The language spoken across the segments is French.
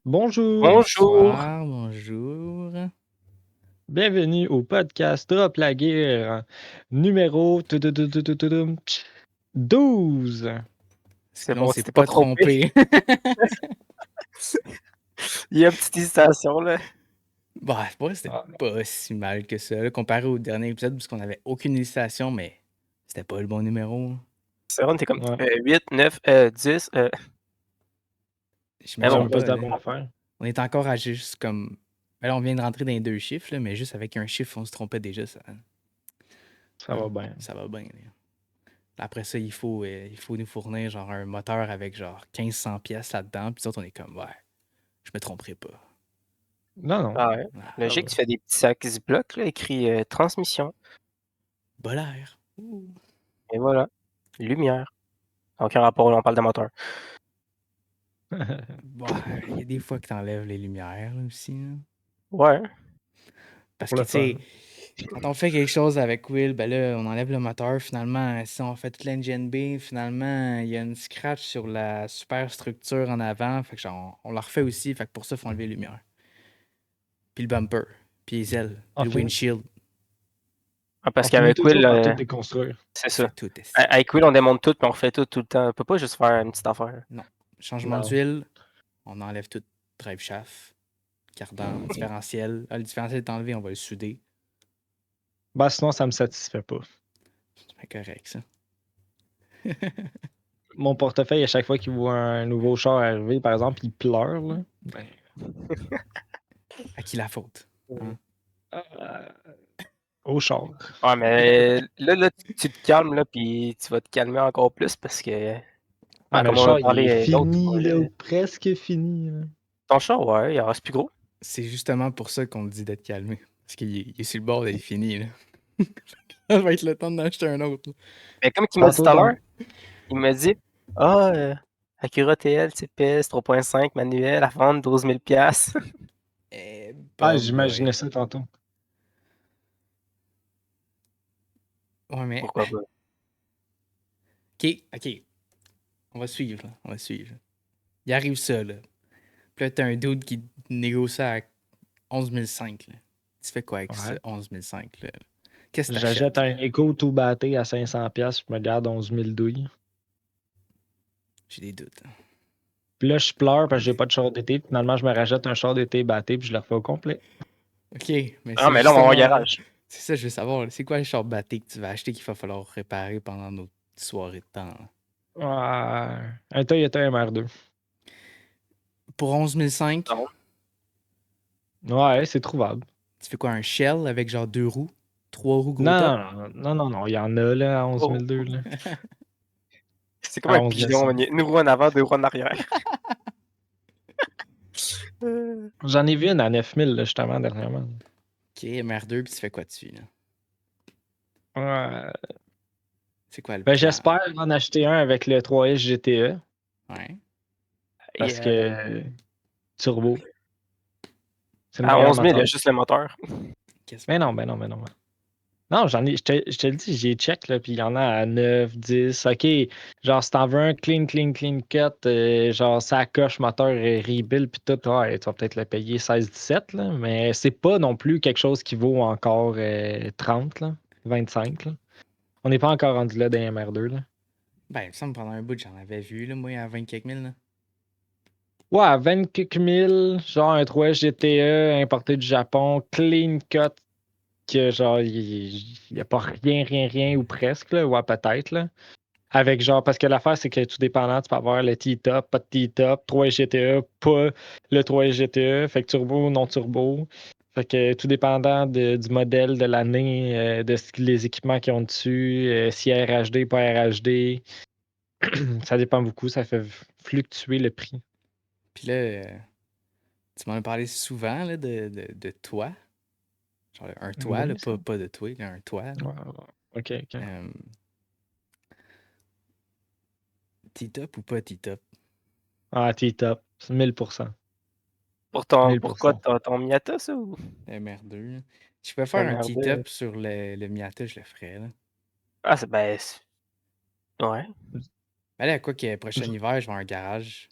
Bonjour, Bonjour. Bonjour. bienvenue au podcast Drop la guerre numéro 12. C'est Là, on bon, s'est c'était pas pas trompé. trompé. Il y a une petite hésitation, là. Bah, pour vrai, c'était Ah, pas si mal que ça, là, comparé au dernier épisode, parce qu'on avait aucune hésitation, mais c'était pas le bon numéro. C'est vrai, on était comme ouais, 8, 9, 10. Mais on a bon, J'imagine pas pas, dit la là. bonne affaire. On est encore à juste comme. Ben là, on vient de rentrer dans les deux chiffres, là, mais juste avec un chiffre, on se trompait déjà. Ça va bien. Ça va bien, là. Après ça, il faut nous fournir genre un moteur avec genre 1500 pièces là-dedans, puis nous autres, on est comme, ouais, je me tromperai pas. Non, non. ah ouais. Ah, Ça Logique, va. tu fais des petits sacs Ziploc, là, écrit transmission. bas l'air. Ouh. Et voilà. Lumière. Aucun rapport, là, on parle de moteur. Ouais, il y a des fois que t'enlèves les lumières là, aussi. Là. Ouais. Parce Pour que, le tu sais, fun. quand on fait quelque chose avec Will, ben là, on enlève le moteur. Finalement, si on fait toute l'engine B, finalement, il y a une scratch sur la superstructure en avant. Fait que genre, on la refait aussi. Fait que pour ça, il faut enlever les lumières. Puis le bumper, puis les ailes, puis En le fait, windshield. Parce on finit qu'avec Will, toujours par tout déconstruire. c'est On fait ça. tout, esti. Avec Will, on démonte tout, puis on refait tout le temps. On peut pas juste faire une petite affaire. Non. Changement Non. d'huile, on enlève tout. Drive shaft, cardan, différentiel. Ah, le différentiel est enlevé, on va le souder. Bah, sinon, ça me satisfait pas. C'est correct, ça. Mon portefeuille, à chaque fois qu'il voit un nouveau char arriver, par exemple, il pleure, là. Ben, À qui la faute? Hein? euh, au char. Ouais, mais là, tu te calmes, là, puis tu vas te calmer encore plus parce que, Ah, mais le comme on a char, il est parlé l'autre fini, fois, là, ou presque fini, là. ton char, ouais, il en reste plus gros. C'est justement pour ça qu'on te dit d'être calmé. Parce qu'il est sur le bord d'être fini, là. Ça va être le temps d'en acheter un autre. Là. Mais comme il m'a dit Tantôt, tout à l'heure, il m'a dit: «Ah, Acura TL CPS 3.5 manuel à vendre 12 000 $.» Eh, Ah, boy. j'imaginais ça tantôt. Ouais, mais. Pourquoi pas? Ok. On va suivre, là. On va suivre. Il arrive ça, là. Puis là, t'as un dude qui négocie à 11 500, là. Tu fais quoi avec ça, Ouais. 11 500, là? Qu'est-ce que J'achète t'achètes, là? un Echo tout batté à 500$, je me garde 11 000 douilles. J'ai des doutes. Hein. Puis là, je pleure parce que j'ai pas de char d'été. Puis finalement, je me rachète un char d'été batté puis je le refais au complet. Ok, mais Ah, c'est mais là, on va au justement. garage. C'est ça, je veux savoir. Là. C'est quoi le char batté que tu vas acheter qu'il va falloir réparer pendant nos soirées de temps? Là? Ouais. Un Toyota MR2. Pour 11 500, Non. Ouais, c'est trouvable. tu fais quoi, un Shell avec genre 2 roues? 3 roues gros top? Non, il y en a là à 11 Oh, 200 là. c'est comme À un 11 pigeon, 100. une roue en avant, 2 roues en arrière. J'en ai vu une à 9000 là, justement dernièrement. Ok, MR2, puis tu fais quoi dessus, là? Ouais. C'est quoi le Ben, plan? j'espère en acheter un avec le 3S GTE Ouais. Et parce que turbo, c'est le à meilleur 11 000, il y moteur. a juste le moteur. Qu'est-ce Mais que. non, ben non, ben non. Non, je te le dis, j'ai check, là, puis il y en a à 9, 10. OK, genre, si t'en veux un clean cut, genre, ça coche moteur rebuild, puis tout, ouais, tu vas peut-être le payer 16-17, là, mais c'est pas non plus quelque chose qui vaut encore 30, là, 25, là. On n'est pas encore rendu là des MR2, là. Ben, il me semble pendant un bout, j'en avais vu, là, moi, à 20 quelques mille, là. Ouais, à 20 quelques mille, genre un 3 GTE importé du Japon, clean cut, que genre, il n'y a pas rien, ou presque, là, ouais, peut-être, là. Avec genre, parce que l'affaire, c'est que tout dépendant, tu peux avoir le T-Top, pas de T-Top, 3 GTE, pas le 3 GTE, fait que turbo, non turbo. Fait que tout dépendant du modèle de l'année, les équipements qu'ils ont dessus, si RHD, pas RHD, ça dépend beaucoup, ça fait fluctuer le prix. Puis là, tu m'en as parlé souvent, là, de toi. Genre, un toit, là, Oui, ça. pas de toi, là, un toit, là. Ouais, ouais. OK. Euh, T-top ou pas T-top? Ah, T-Top, c'est 1000%. Pourquoi 1000%. ton Miata, ça? Ou? MR2, là. Je peux faire un merde. T-top sur le Miata, je le ferais, là. Ah, ouais. Mais là, quoi que prochain hiver, je vais avoir un garage.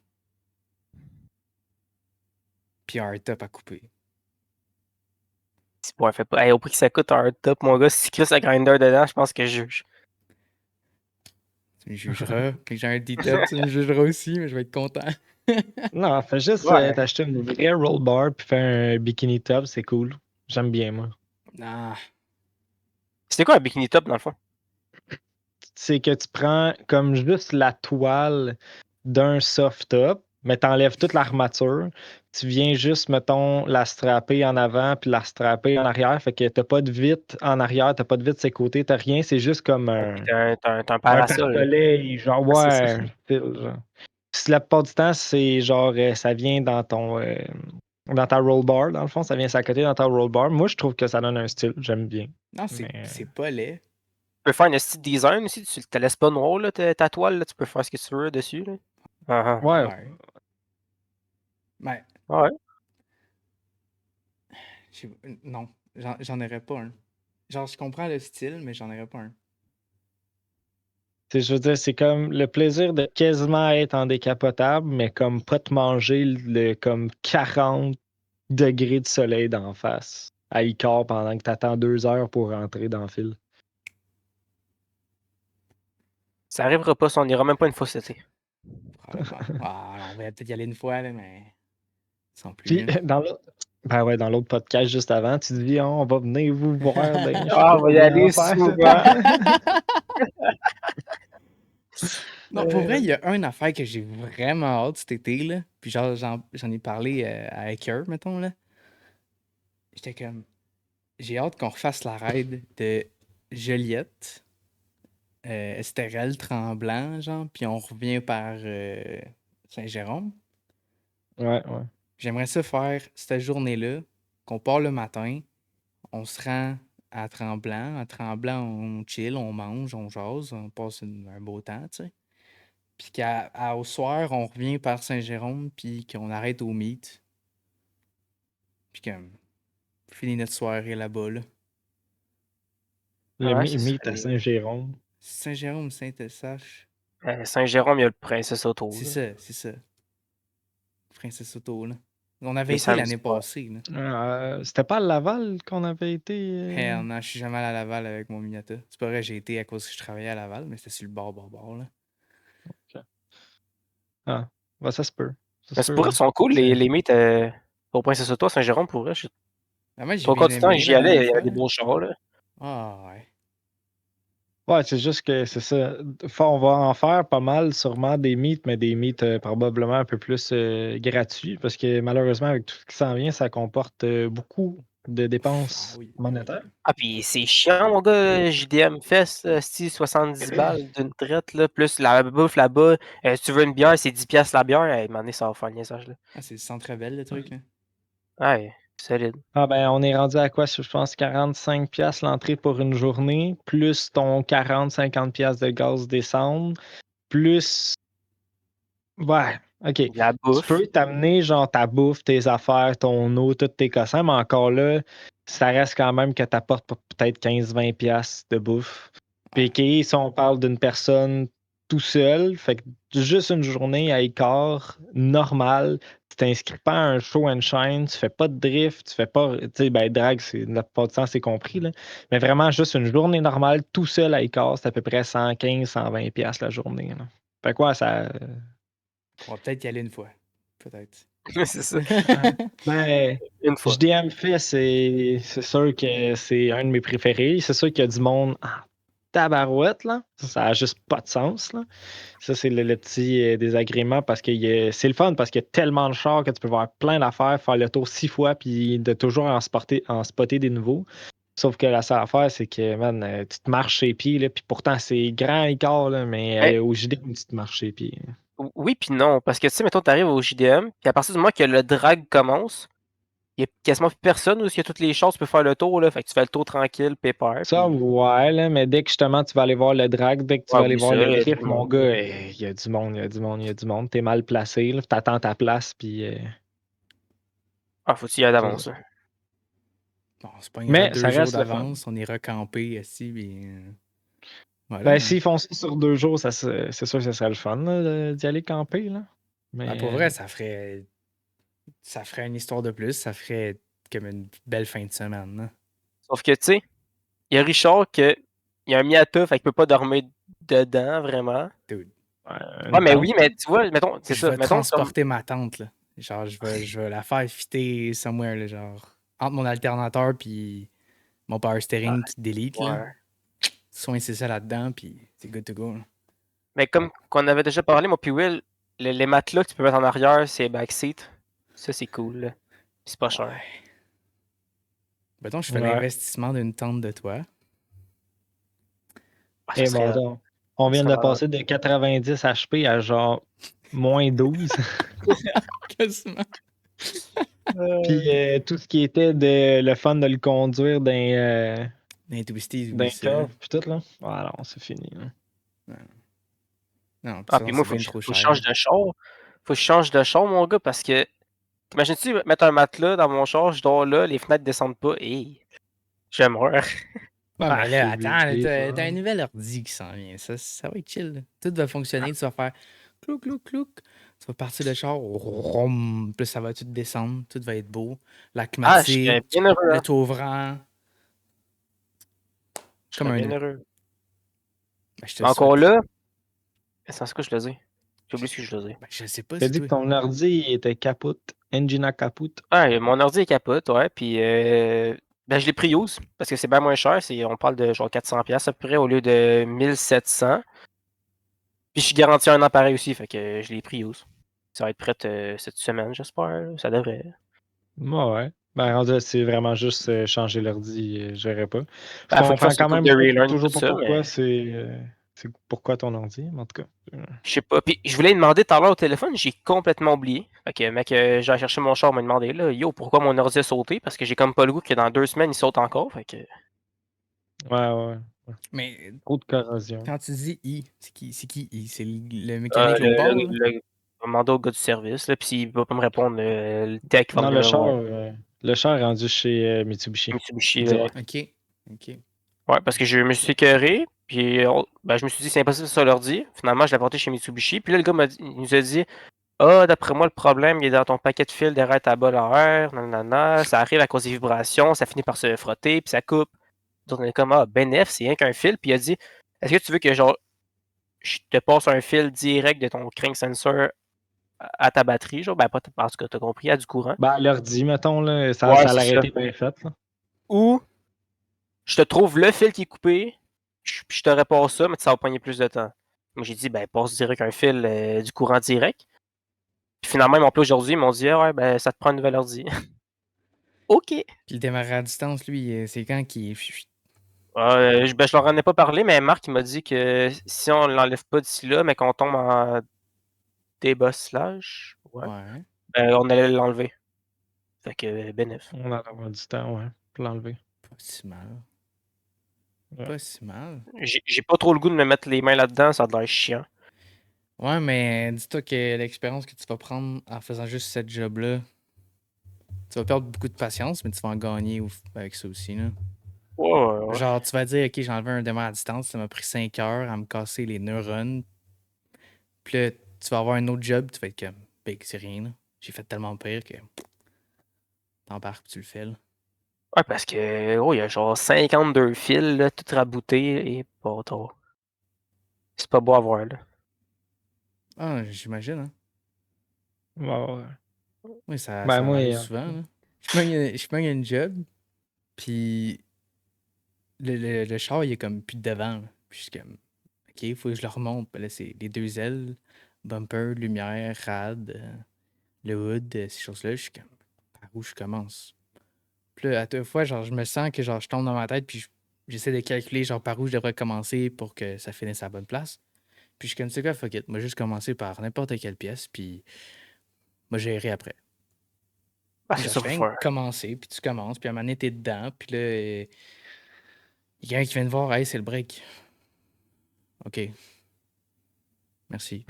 Puis un top à couper. Ouais, fait pas. Hey, au prix que ça coûte un top, mon gars, si tu crisses la grinder dedans, je pense que je juge. Tu me jugeras. Quand j'ai un T-top, tu me jugeras aussi, mais je vais être content. Non, fais juste Ouais. t'acheter une vraie roll bar puis faire un bikini top, c'est cool. J'aime bien, moi. Ah, C'était quoi un bikini top dans le fond? C'est que tu prends comme juste la toile d'un soft top, mais t'enlèves toute l'armature. Tu viens juste, mettons, la strapper en avant puis la strapper en arrière. Fait que t'as pas de vitre en arrière, t'as pas de vitre de ses côtés, t'as rien. C'est juste comme Puis un t'as un un parasol. Là. pare-soleil, genre, Ah, c'est ça. ouais, un style, genre. Puis la plupart du temps, c'est genre, ça vient dans dans ta roll bar, dans le fond, ça vient s'accoter dans ta roll bar. Moi, je trouve que ça donne un style, j'aime bien. non, Mais c'est pas laid. Tu peux faire un style design aussi, tu te laisses pas noir, là, ta toile, là, tu peux faire ce que tu veux dessus. Là. Ah, ah. ouais, Ouais. Mais, Ouais. non, j'en aurais pas un. Genre, je comprends le style, mais j'en aurais pas un. je veux dire, c'est comme le plaisir de quasiment être en décapotable, mais comme pas te manger comme 40 degrés de soleil d'en face à Icar pendant que t'attends 2 heures pour rentrer dans le fil. Ça arrivera pas si on n'ira même pas une fois cet été. Probablement. Ah, on va peut-être y aller une fois, là, mais sans plus. Puis Là. dans l'autre ben ouais, dans l'autre podcast juste avant, tu te dis on va venir vous voir je sais Ah, pas on va y combien aller d'affaires. souvent. Non, pour vrai, il y a une affaire que j'ai vraiment hâte cet été, là. Puis genre, j'en ai parlé à Hacker, mettons, là. J'étais comme, j'ai hâte qu'on refasse la raid de Joliette, Estérel, Tremblant, genre, puis on revient par Saint-Jérôme. Ouais, ouais. J'aimerais ça faire cette journée-là, qu'on part le matin, on se rend à Tremblant. À Tremblant, on chill, on mange, on jase, on passe un beau temps, tu sais. Puis qu'au soir, on revient par Saint-Jérôme, puis qu'on arrête au Meet. Puis qu'on finit notre soirée là-bas, là. Le Ouais, c'est ça. meet à Saint-Jérôme. Saint-Jérôme, Saint-Eustache. Saint-Jérôme, il y a le Princesse Auto. C'est Là. ça, c'est ça. Princesse Auto, là. On avait Les été samedis l'année soirs. passée, là. C'était pas à Laval qu'on avait été. Hell non, je suis jamais allé à Laval avec mon Miata. C'est pas vrai, j'ai été à cause que je travaillais à Laval, mais c'était sur le bord, là. Ah, bah, ça se peut. Ça Mais se c'est peut, pour eux, ouais. ils sont cool, C'est- les meets au Princesse Auto à Saint-Jérôme, pour eux. Ah, moi, j'ai Trois bien quarts du temps, aimé j'y la allais, dernière il y avait fois. des beaux chars. Là. Ah, ouais. Ouais, c'est juste que c'est ça. On va en faire pas mal, sûrement des meets, mais des meets probablement un peu plus gratuits, parce que malheureusement, avec tout ce qui s'en vient, ça comporte beaucoup de Ah dépenses oui. monétaires. Ah, puis c'est chiant, mon gars, JDM Fest, style 70 balles d'une traite, là, plus la bouffe là-bas. Si tu veux une bière, c'est 10 piastres la bière. Hey, man, ça va faire le niaisage, là. Ah, c'est le centre belle, le truc, là. Ouais, solide. Ah ben, on est rendu à quoi? Je pense 45 pièces l'entrée pour une journée, plus ton 40-50 pièces de gaz descendre, plus... Ouais, OK. De la Tu bouffe. peux t'amener genre ta bouffe, tes affaires, ton eau, tous tes cossins, mais encore là, ça reste quand même que t'apportes peut-être 15-20 pièces de bouffe. Puis Ouais. OK, si on parle d'une personne tout seul, fait que juste une journée à écart, normal, tu t'inscris pas à un show and shine, tu fais pas de drift, tu fais pas, tu sais, ben drag, la plupart du temps, c'est compris, là. Mais vraiment, juste une journée normale, tout seul à écart, c'est à peu près 115-120 pièces la journée, là. Fait quoi, ça... On va peut-être y aller une fois. Peut-être. C'est ça. Ben, Une fois. JDM fait, c'est sûr que c'est un de mes préférés. C'est sûr qu'il y a du monde en tabarouette, là. Ça a juste pas de sens, là. Ça, c'est le petit désagrément parce que c'est le fun parce qu'il y a tellement de chars que tu peux voir plein d'affaires, faire le tour 6 fois, puis de toujours en spotter des nouveaux. Sauf que la seule affaire, c'est que, man, tu te marches ses pieds, là, puis pourtant, c'est grand écart, là, mais Ben, au JDM, tu te marches ses pieds. oui, puis non. Parce que, tu sais, mettons, t'arrives au JDM, puis à partir du moment que le drag commence, il y a quasiment plus personne, ou s'il y a toutes les chances, tu peux faire le tour, là. Fait que tu fais le tour tranquille, pépère, Ça, puis... ouais, là, mais dès que justement tu vas aller voir le drag, dès que tu Ouais, vas aller oublie voir ça, le il y a drift, tout le mon monde. gars, il y a du monde, il y a du monde, il y a du monde. T'es mal placé, là. T'attends ta place, puis Ah, faut-tu y aller c'est ça. d'avance, hein. Bon, on se pognera Mais 2 ça jours reste le fun. d'avance, on ira camper ici, puis voilà. Ben, s'ils font ça sur 2 jours, c'est sûr que ce serait le fun là, d'y aller camper. Là. Ben, pour vrai, ça ferait une histoire de plus, ça ferait comme une belle fin de semaine. Là. Sauf que, tu sais, il y a Richard il y a un Miata, fait qu'il peut pas dormir dedans, vraiment. Dude, Ouais, mais oui, mais tu vois, mettons, c'est je ça. vais Mettons, transporter ma tente, là. Genre, je vais la faire fitter somewhere, là, genre, entre mon alternateur puis mon power steering qui delete, ouais. là. Soin, c'est ça là-dedans, puis c'est good to go. Là. Mais comme qu'on avait déjà parlé, moi puis Will, les matelas que tu peux mettre en arrière, c'est backseat. Ça, c'est cool, là. C'est pas cher. Ouais. Mettons, je fais Ouais. l'investissement d'une tente de toi. Ah, ça Et serait- bon, donc, on vient ça de serait passer de 90 HP à genre moins 12. Quasiment. Puis tout ce qui était le fun de le conduire dans Les twisties, d'un oui, ça. coffre, puis tout, là. Ah non, c'est fini. Là. Non, Ah, ça, puis moi, c'est faut bien que trop faut que je cher. change de char. Faut que je change de char, mon gars, parce que. T'imagines-tu mettre un matelas dans mon char, je dors là, les fenêtres descendent pas, et je meurs. Ouais, Ah, mais là, c'est attends, obligé, t'as un nouvel ordi qui s'en vient. Ça va être chill. Là. Tout va fonctionner. Tu vas faire clouc, clouc, clouc. Tu vas partir le char. Rom, puis ça va tout descendre. Tout va être beau. La Ah, je serais climatisée. bien heureux, Le hein. toit ouvrant. Je Comme serais un bien deux. heureux. Ben, je te Mais le encore souhaite. là, c'est ce que je le dis. J'ai oublié ce que je le dis. Ben, je sais pas T'as si dit toi. que ton ordi il était capote. Engine à capote. Ouais, mon ordi est capote, ouais, puis ben, je l'ai pris use, parce que c'est bien moins cher, on parle de genre 400$ à peu près au lieu de 1700. Puis je suis garanti un an pareil aussi, fait que je l'ai pris use. Ça va être prêt cette semaine, j'espère. Ça devrait. Ouais. Ben, rendu là, c'est vraiment juste changer l'ordi, je verrai pas. Je Ben, faut que je comprends fasse une quand coupe même de relearn, tout toujours pas ça, pourquoi mais c'est pourquoi ton ordi, mais en tout cas. je sais pas. Puis je voulais lui demander tout à l'heure au téléphone, j'ai complètement oublié. Fait que, mec, j'ai cherché mon char, m'a demandé, là, yo, pourquoi mon ordi a sauté? Parce que j'ai comme pas le goût que dans 2 semaines, il saute encore. Fait que, Ouais. Mais Trop de corrosion. quand tu dis I, c'est qui I? C'est le mécanique l'autre bord, là? je vais demander au gars du service, là, puis s'il va pas me répondre, le tech va Non, me le char est rendu chez Mitsubishi. Mitsubishi, là. Direct. OK. Ouais, parce que je me suis écœuré, puis ben, je me suis dit, c'est impossible ça l'ordi. Finalement, je l'ai porté chez Mitsubishi, puis là, le gars il nous a dit, ah, d'après moi, le problème, il est dans ton paquet de fils derrière ta bolle horaire, nanana, ça arrive à cause des vibrations, ça finit par se frotter, puis ça coupe. Donc, on est comme, ah, ben F, c'est rien qu'un fil, puis il a dit, est-ce que tu veux que, genre, je te passe un fil direct de ton crank sensor à ta batterie, genre, ben, pas parce que t'as compris, à du courant. Ben, l'ordi, mettons, là, ça Ouais, c'est l'aurait ça. été bien fait. Là. Ou, je te trouve le fil qui est coupé, puis je te répare ça, mais ça va prendre plus de temps. Moi, j'ai dit, ben, passe direct un fil du courant direct. Puis finalement, ils m'ont appelé aujourd'hui, ils m'ont dit, ah ouais, ben, ça te prend une nouvelle ordi. OK. Puis le démarrage à distance, lui, c'est quand qu'il. Je leur en ai pas parlé, mais Marc, il m'a dit que si on l'enlève pas d'ici là, mais qu'on tombe en débosselage, ouais, Ouais. on allait l'enlever. Fait que, bénéf. On va avoir du temps, ouais, pour l'enlever. Pas si mal. Ouais. Pas si mal. J'ai pas trop le goût de me mettre les mains là-dedans, ça a l'air chiant. Ouais, mais dis-toi que l'expérience que tu vas prendre en faisant juste cette job-là, tu vas perdre beaucoup de patience, mais tu vas en gagner avec ça aussi. Là. Ouais. Genre, tu vas dire, OK, j'ai enlevé un démarrage à distance, ça m'a pris 5 heures à me casser les neurones. Puis là, tu vas avoir un autre job, tu vas être comme, big, c'est rien. Là. J'ai fait tellement pire que t'embarques tu le fais. Là. Ouais, parce que, il y a genre 52 fils, là, tout rabouté, et pas trop. C'est pas beau à voir, là. Ah, j'imagine, hein. Ouais. Oui, ça Ben, moi, m'arrive souvent. Là. Je pogne une job, puis le char, il est comme plus de devant. Là. Puis je suis comme, OK, il faut que je le remonte. Puis là, c'est les 2 ailes, bumper, lumière, rad, le hood, ces choses-là. Je suis comme, par où je commence? Puis là, à 2 fois, genre, je me sens que genre, je tombe dans ma tête, puis j'essaie de calculer genre par où je devrais commencer pour que ça finisse à la bonne place. Puis je suis comme, c'est quoi, fuck it. Moi, juste commencer par n'importe quelle pièce, puis moi, gérer après. Ah, Genre, c'est je ça, fais faut rien que faire. commencer, puis tu commences, puis à un moment donné, t'es dedans, puis là, il y a quelqu'un qui vient te voir, hey, c'est le break. OK. Merci.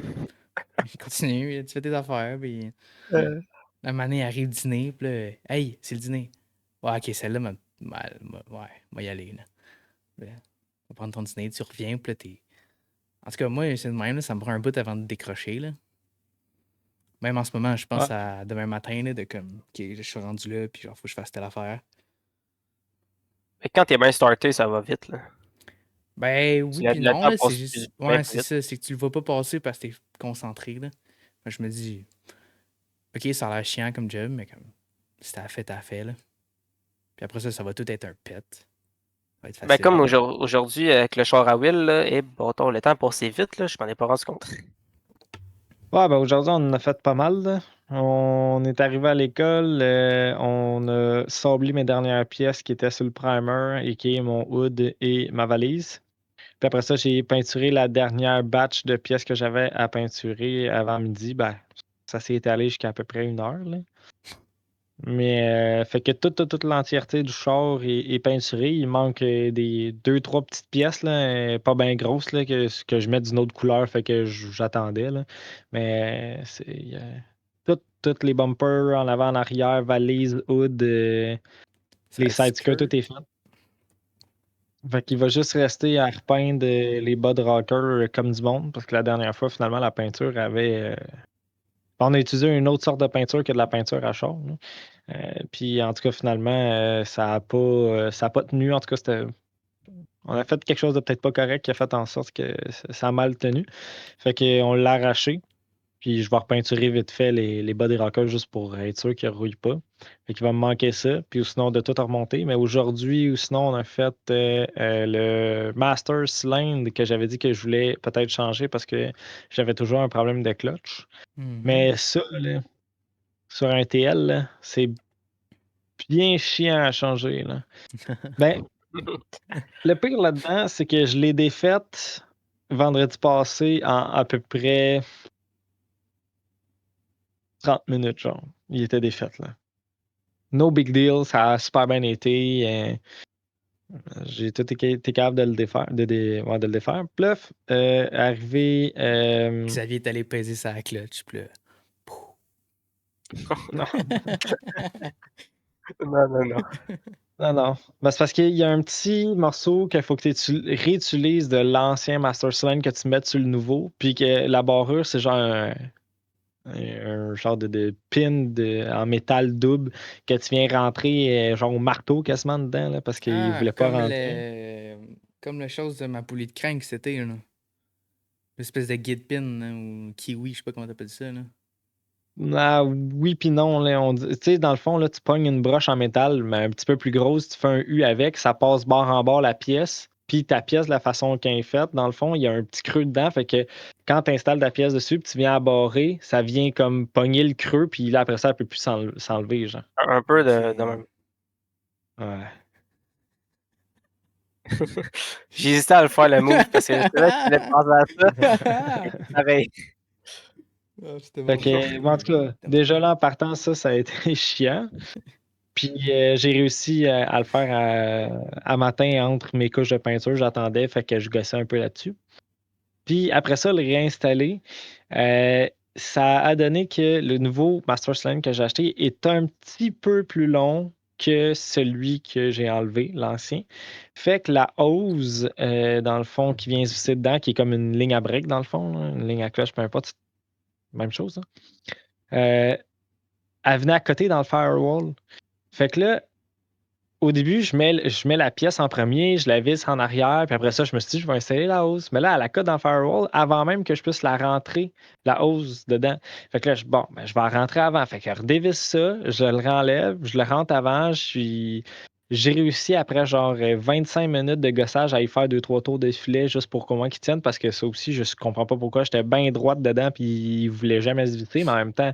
Continue, tu fais tes affaires, puis Euh, un moment donné, arrive dîner, puis là, hey, c'est le dîner. Ouais, OK, celle-là, moi y aller, là. On va prendre ton dîner, tu reviens, puis là, t'es... En tout cas, moi, c'est de même, là, ça me prend un bout avant de décrocher, là. Même en ce moment, je pense Ouais. à demain matin, là, de comme, OK, je suis rendu là, puis genre, faut que je fasse telle affaire. Mais quand t'es bien starté, ça va vite, là. Ben oui, puis Le non, temps là, c'est passe juste... bien Ouais, plus c'est vite. ça, c'est que tu le vois pas passer parce que t'es concentré, là. Moi, je me dis, OK, ça a l'air chiant comme job, mais comme, si t'as fait, là. Puis après ça va tout être un pet. Ça va être Ben, facile. comme aujourd'hui, avec le char à Will, là, et bon, le temps passait vite, là, je m'en ai pas rendu compte. Ouais, ben aujourd'hui, on en a fait pas mal, là. On est arrivé à l'école, on a sablé mes dernières pièces qui étaient sur le primer, et qui est mon hood et ma valise. Puis après ça, j'ai peinturé la dernière batch de pièces que j'avais à peinturer avant midi. Ben, ça s'est étalé jusqu'à à peu près 1 heure, là. Mais fait que toute l'entièreté du char est peinturée. Il manque des 2, 3 petites pièces, là, pas bien grosses, là, que je mets d'une autre couleur, fait que j'attendais, là. Mais c'est toutes les bumpers en avant, en arrière, valise, hood, Ça les a side skirts, skirt. tout est fait. Fait qu'il va juste rester à repeindre les bas de rocker comme du monde, parce que la dernière fois, finalement, la peinture avait. On a utilisé une autre sorte de peinture que de la peinture à char, là. Puis en tout cas, finalement, ça a pas tenu. En tout cas, on a fait quelque chose de peut-être pas correct qui a fait en sorte que ça a mal tenu. Fait qu'on l'a arraché. Puis je vais repeinturer vite fait les bas des rockers juste pour être sûr qu'ils ne rouillent pas. Fait qu'il va me manquer ça. Puis sinon, de tout remonter. Mais aujourd'hui, ou sinon, on a fait le Master Cylinder que j'avais dit que je voulais peut-être changer parce que j'avais toujours un problème de clutch. Mhm. Mais ça, là, sur un TL, là, c'est bien chiant à changer, là. Ben, le pire là-dedans, c'est que je l'ai défaite vendredi passé en à peu près 30 minutes, genre. Il était défait, là. No big deal, ça a super bien été. J'ai tout été capable de le défaire, ouais, de le défaire. Pluf, arrivé. Xavier est allé peser sa clutch, puis là... pouf. Non, Non. non. Ben, c'est parce qu'il y a un petit morceau qu'il faut que tu réutilises de l'ancien Master Cylinder que tu mettes sur le nouveau. Puis que la barrure, c'est genre un genre de pin en métal double que tu viens rentrer genre au marteau quasiment dedans là, parce qu'il ne Ah, voulait pas rentrer. comme la chose de ma poulie de crank, c'était, là. L'espèce de guide pin, là, ou kiwi, je sais pas comment t'appelles ça, là. Ah, oui puis non. Là, tu sais, dans le fond, là, tu pognes une broche en métal, mais un petit peu plus grosse, tu fais un U avec, ça passe bord en bord la pièce. Puis ta pièce, la façon qu'elle est faite, dans le fond, il y a un petit creux dedans. Fait que quand tu installes ta pièce dessus, puis tu viens à barrer, ça vient comme pogner le creux, puis là, après ça, elle peut plus s'enlever, genre. Un peu Ok. de même. Ouais. J'hésitais à le faire le move parce que c'est vrai que tu voulais penser à ça. Et pareil. Ah, c'était Fait bon. que, bon, en tout cas, C'était bon. déjà là, en partant, ça a été chiant. Puis j'ai réussi à le faire à matin entre mes couches de peinture. J'attendais, fait que je gossais un peu là-dessus. Puis après ça, le réinstaller, euh, ça a donné que le nouveau Master Cylinder que j'ai acheté est un petit peu plus long que celui que j'ai enlevé, l'ancien. Fait que la hose, dans le fond, qui vient se visser dedans, qui est comme une ligne à break, dans le fond, là, une ligne à cloche, peu importe, même chose, hein. Euh, Elle venait à côté dans le firewall. Fait que là, au début, je mets la pièce en premier, je la visse en arrière, puis après ça, je me suis dit, je vais installer la hose. Mais là, elle a cote dans le firewall avant même que je puisse la rentrer, la hose dedans. Fait que là, bon, ben, je vais la rentrer avant. Fait que je redévisse ça, je le renlève, je le rentre avant, j'ai réussi après genre 25 minutes de gossage à y faire 2, 3 tours de filet juste pour qu'au moins qu'il tienne, parce que ça aussi, je comprends pas pourquoi j'étais bien droite dedans, puis il voulait jamais se visser, mais en même temps,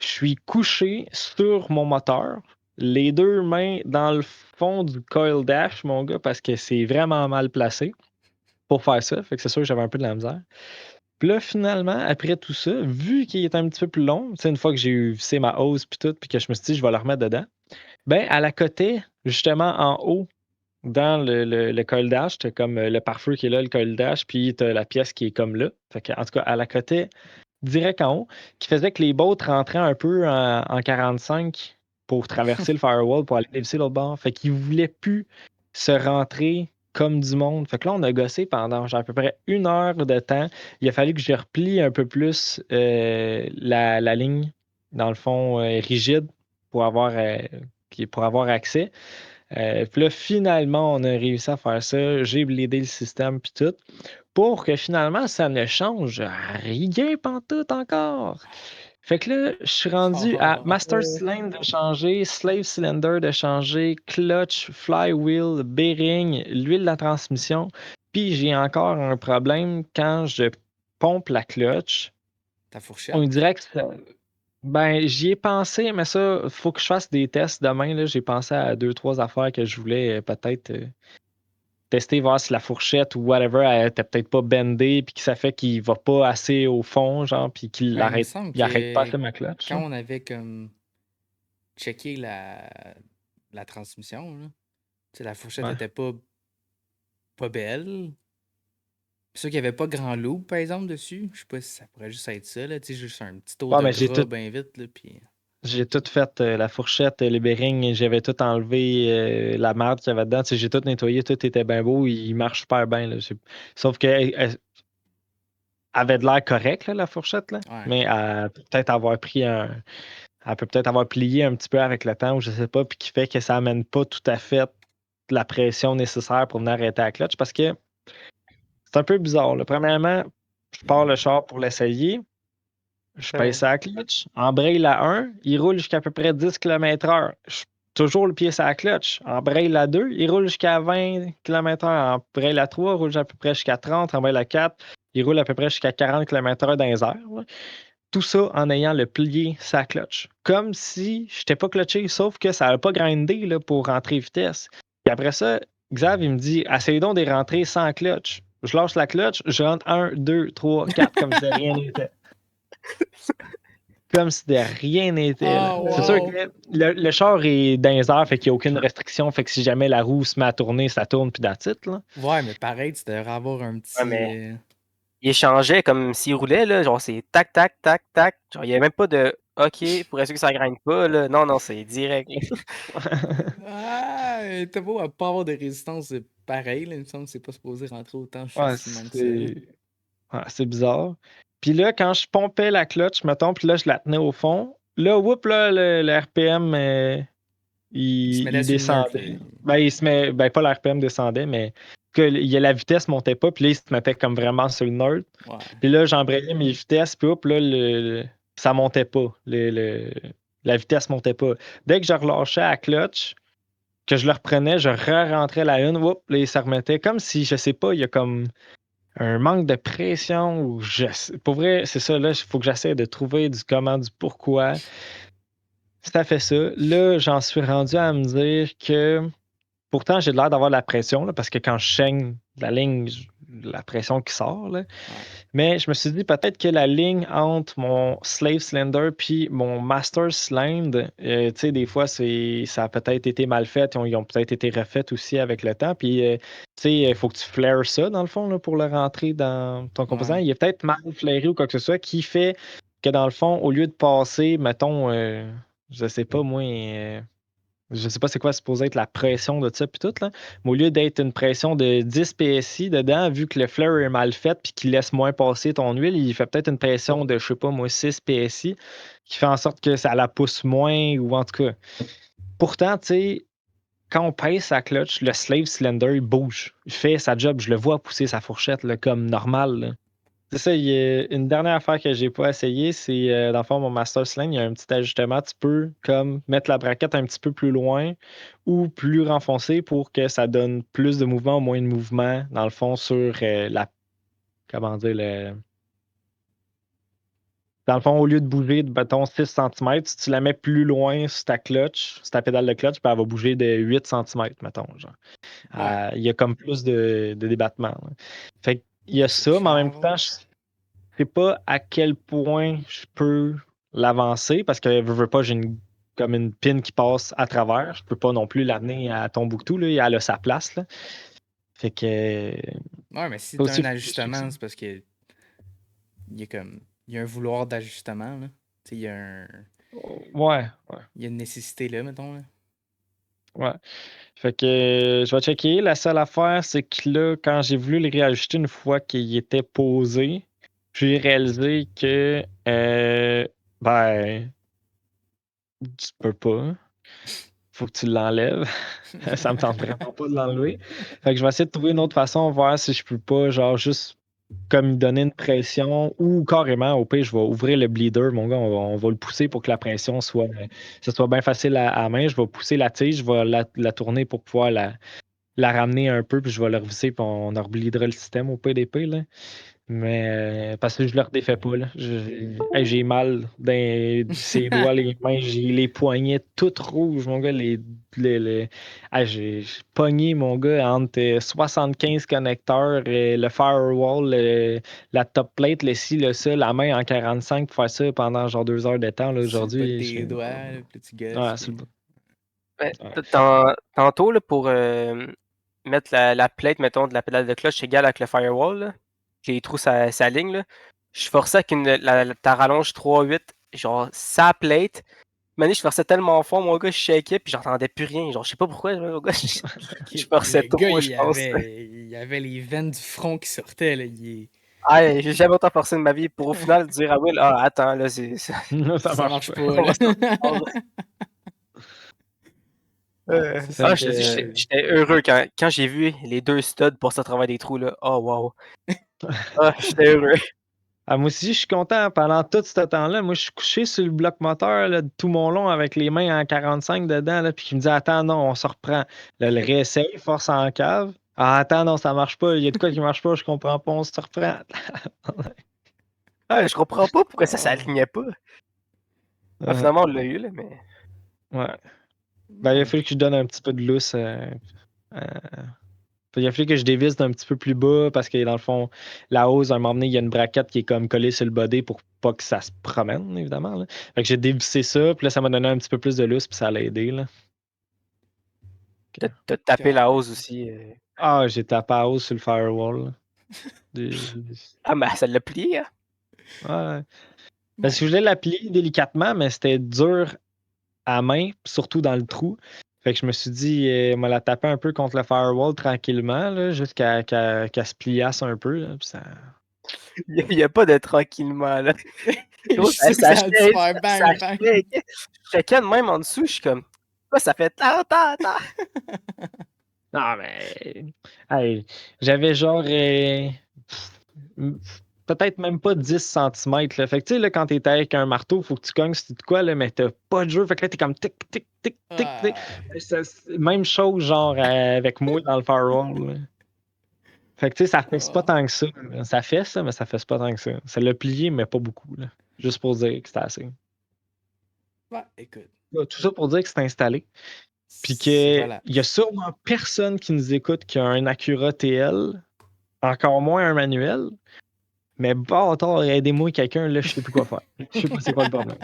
je suis couché sur mon moteur, les deux mains dans le fond du coil dash, mon gars, parce que c'est vraiment mal placé pour faire ça. Fait que c'est sûr que j'avais un peu de la misère. Puis là, finalement, après tout ça, vu qu'il est un petit peu plus long, tu sais, une fois que j'ai eu vissé ma hose puis tout, puis que je me suis dit, je vais le remettre dedans, ben, à la côté, justement en haut, dans le coil dash, t'as comme le pare-feu qui est là, le coil dash, puis t'as la pièce qui est comme là. Fait que, en tout cas, à la côté, direct en haut, qui faisait que les bottes rentraient un peu en 45 pour traverser le firewall pour aller dévisser l'autre bord. Fait qu'il voulait plus se rentrer comme du monde. Fait que là, on a gossé pendant genre, à peu près 1 heure de temps. Il a fallu que je replie un peu plus la ligne, dans le fond, rigide pour pour avoir accès. Puis là, finalement, on a réussi à faire ça. J'ai blindé le système puis tout. Pour que finalement, ça ne change rien pantoute encore. Fait que là, je suis rendu à Master Cylinder de changer, Slave Cylinder de changer, Clutch, Flywheel, Bearing, l'huile de la transmission. Puis j'ai encore un problème quand je pompe la clutch. Ta fourchette? On dirait que ça. Ben, j'y ai pensé, mais ça, il faut que je fasse des tests demain. Là. J'ai pensé à 2, 3 affaires que je voulais peut-être tester, voir si la fourchette ou whatever, elle était peut-être pas bendée, puis que ça fait qu'il va pas assez au fond, genre, puis qu'il Ben, il me arrête, semble il arrête pas que ma clutch. quand Là. on avait comme checké la transmission, là, tu sais, la fourchette Ouais. était pas belle. C'est sûr qu'il n'y avait pas grand loop, par exemple, dessus. Je sais pas si ça pourrait juste être ça, là. Tu sais, juste un petit tour Ouais, de mais gras bien vite, là, puis... j'ai tout fait, la fourchette, les bearings, j'avais tout enlevé, la merde qu'il y avait dedans. Tu sais, j'ai tout nettoyé, tout était bien beau, il marche super bien. Là. Sauf qu'elle avait de l'air correct, là, la fourchette, là. Ouais. Mais elle peut peut-être avoir pris un. Elle peut peut-être avoir plié un petit peu avec le temps, ou je sais pas, puis qui fait que ça amène pas tout à fait la pression nécessaire pour venir arrêter la clutch. Parce que c'est un peu bizarre. Là. Premièrement, je pars le char pour l'essayer. Je pèse sa clutch. Embraye à 1, il roule jusqu'à peu près 10 km/h. Toujours le pied sur la clutch. Embraye à 2, il roule jusqu'à 20 km/h. Embraye à 3, il roule à peu près jusqu'à 30. Embraye à 4, il roule à peu près jusqu'à 40 km/h dans les airs. Là. Tout ça en ayant le plié sa clutch. Comme si je n'étais pas clutché, sauf que ça n'a pas grindé là, pour rentrer vitesse. Et après ça, Xav, il me dit essaye donc de rentrer sans clutch. Je lâche la clutch, je rentre 1, 2, 3, 4, comme si de rien n'était. Comme si de rien n'était. Là. Oh, C'est sûr wow! que le char est dans les airs, fait qu'il n'y a aucune restriction. Fait que si jamais la roue se met à tourner, ça tourne, puis that's it, là. Ouais, mais pareil, tu devrais avoir un Ouais, petit... mais il échangeait comme s'il roulait, là. Genre, c'est tac, tac, tac, tac. Genre, il n'y a même pas de OK pour être sûr que ça graine pas, là. Non, non, c'est direct. Ah, t'as beau à pas avoir de résistance, c'est pareil, là. Il me semble que c'est pas supposé rentrer autant Ouais, facilement que ça. c'est bizarre. Puis là, quand je pompais la clutch, mettons, puis là, je la tenais au fond, là, whoop, là, le RPM, Il se mettait il sur le neutre, descendait. Ben, il se met, ben, pas le RPM descendait, mais que la vitesse montait pas, puis là, il se mettait comme vraiment sur le neutre. Ouais. Puis là, j'embrayais mes vitesses, puis hop, là, ça montait pas. La vitesse montait pas. Dès que je relâchais à la clutch, que je le reprenais, je re-rentrais la une, whoop, là, il se remettait. Comme si, je sais pas, il y a comme un manque de pression ou pour vrai, c'est ça, là, il faut que j'essaie de trouver du comment, du pourquoi. Ça fait ça. Là, j'en suis rendu à me dire que pourtant, j'ai l'air d'avoir de la pression, là, parce que quand je saigne la ligne, la pression qui sort, là. Ouais. Mais je me suis dit peut-être que la ligne entre mon Slave Cylinder puis mon Master Cylinder, tu sais, des fois, ça a peut-être été mal fait. Ils ont peut-être été refaits aussi avec le temps. Puis, tu sais, il faut que tu flaires ça, dans le fond, là, pour le rentrer dans ton composant. Ouais. Il est peut-être mal flairé ou quoi que ce soit qui fait que, dans le fond, au lieu de passer, mettons, je sais pas, moi, je sais pas c'est quoi supposé être la pression de ça puis tout, là. Mais au lieu d'être une pression de 10 PSI dedans, vu que le flare est mal fait puis qu'il laisse moins passer ton huile, il fait peut-être une pression de, je sais pas moi, 6 PSI qui fait en sorte que ça la pousse moins ou en tout cas. Pourtant, tu sais, quand on pèse sa clutch, le slave cylinder, il bouge. Il fait sa job. Je le vois pousser sa fourchette là, comme normal. Là. C'est ça, il y a une dernière affaire que j'ai pas essayé, c'est dans le fond, mon Master Sling, il y a un petit ajustement. Tu peux comme mettre la braquette un petit peu plus loin ou plus renfoncée pour que ça donne plus de mouvement ou moins de mouvement, dans le fond, sur comment dire, dans le fond, au lieu de bouger de, mettons, 6 cm, si tu la mets plus loin sur ta clutch, sur ta pédale de clutch, puis elle va bouger de 8 cm, mettons, genre. Ouais. Il y a comme plus de débattement. Là. Fait qu'il y a C'est ça, mais en même cher. temps, je sais pas à quel point je peux l'avancer parce que veux pas, j'ai comme une pin qui passe à travers. Je peux pas non plus l'amener à Tombouctou, là. Elle a sa place. Là. Fait que. Ouais, mais si Ça t'as aussi, un faut que je fixe ça. ajustement, c'est parce que il y a un vouloir d'ajustement, là. Tu sais, il y a Ouais, Il y a une nécessité là, mettons. Là. ouais. Fait que je vais checker. La seule affaire, c'est que là, quand j'ai voulu le réajuster une fois qu'il était posé, j'ai réalisé que ben tu peux pas. Faut que tu l'enlèves. Ça me tente vraiment pas de l'enlever. Fait que je vais essayer de trouver une autre façon, voir si je peux pas, genre, juste comme lui donner une pression ou carrément, au pire, je vais ouvrir le bleeder, mon gars, on va le pousser pour que la pression soit, ça soit bien facile à la main. Je vais pousser la tige, je vais la tourner pour pouvoir la ramener un peu, puis je vais le revisser, puis on rebleedera le système au PDP, là. Mais parce que je le redéfais pas, là. Hey, j'ai mal dans ses doigts, les mains, j'ai les poignets toutes rouges, mon gars. Hey, j'ai pogné, mon gars, entre 75 connecteurs, le firewall, la top plate, le ci, le ça, la main en 45 pour faire ça pendant genre 2 heures de temps. Là, Sur le bas de aujourd'hui, tes doigts, là, puis là, tu gosses. ouais, c'est Puis... le bout. Ouais, Ouais. tantôt, là, pour mettre la plate, mettons, de la pédale de clutch égale avec le firewall, là, que les trous s'alignent, là, je forçais avec ta rallonge 3.8, genre, sa plate. Mané, je forçais tellement fort, mon gars, je shakais, puis j'entendais plus rien. Genre, je sais pas pourquoi, mon gars, je forçais Le gars, trop, je pense. il avait les veines du front qui sortaient. Là. Ah, j'ai jamais autant forcé de ma vie pour au final dire à Will, ah, attends, là, Ça Ça marche marche pas. pas. on Là. va se reprendre. C'est ça. Fait Je te dis, que, j'étais heureux quand j'ai vu les deux studs passer à travers des trous, là. Oh, wow. Ah, j'étais heureux. moi aussi, je suis content. Pendant tout ce temps-là, moi, je suis couché sur le bloc moteur là, tout mon long avec les mains en 45 dedans, là, puis qui me dit attends, non, on se reprend. Là, le réessaye, force en cave. Ah, attends, non, ça marche pas. Il y a de quoi qui marche pas, je comprends pas, on se reprend. Ah, je comprends pas pourquoi ça Ah, s'alignait pas. Ah, Euh, finalement, on l'a eu, là, mais. ouais. Ben, il a bon. fallu que je donne un petit peu de lousse. Euh, il a fallu que je dévisse d'un petit peu plus bas parce que dans le fond, la hausse, à un moment donné, il y a une braquette qui est comme collée sur le body pour pas que ça se promène, évidemment. Là. Fait que j'ai dévissé ça, puis là, ça m'a donné un petit peu plus de lousse, puis ça l'a aidé. Là. T'as tapé la hausse Caliste. aussi. Ah, j'ai tapé à hausse sur le firewall. Là. Des- Ah, mais ça l'a plié, hein. Ouais. Parce Bon. que je voulais l'applier délicatement, mais c'était dur à main, surtout dans le trou. Fait que je me suis dit, on va la taper un peu contre le firewall tranquillement, là, jusqu'à qu'elle se pliasse un peu. Là, puis ça... Il y a pas de tranquillement, là. Je Gros, suis sûr que ça a dû faire ça bang bang. shake. Je checkais de même en dessous, je suis comme, quoi, ça fait tant. Non, mais. Hey, j'avais genre. M- Peut-être même pas 10 centimètres. Là. Fait que tu sais, là, quand t'es avec un marteau, faut que tu cognes sur de quoi, là, mais t'as pas de jeu. Fait que là, t'es comme tic, tic, tic, tic, tic. Ah. Même chose, genre, avec moi dans le firewall. Là. Fait que tu sais, ça fesse pas Ah. tant que ça. Là. Ça fait ça, mais ça fesse pas tant que ça. Ça l'a plié, mais pas beaucoup. Là. Juste pour dire que c'était assez. Ouais, écoute. Tout ça pour dire que c'est installé. Puis C'est qu'il y a relax. sûrement personne qui nous écoute qui a un Acura TL, encore moins un manuel. Mais bâtard, aidez-moi quelqu'un, là, je sais plus quoi faire. Je sais pas c'est quoi le problème.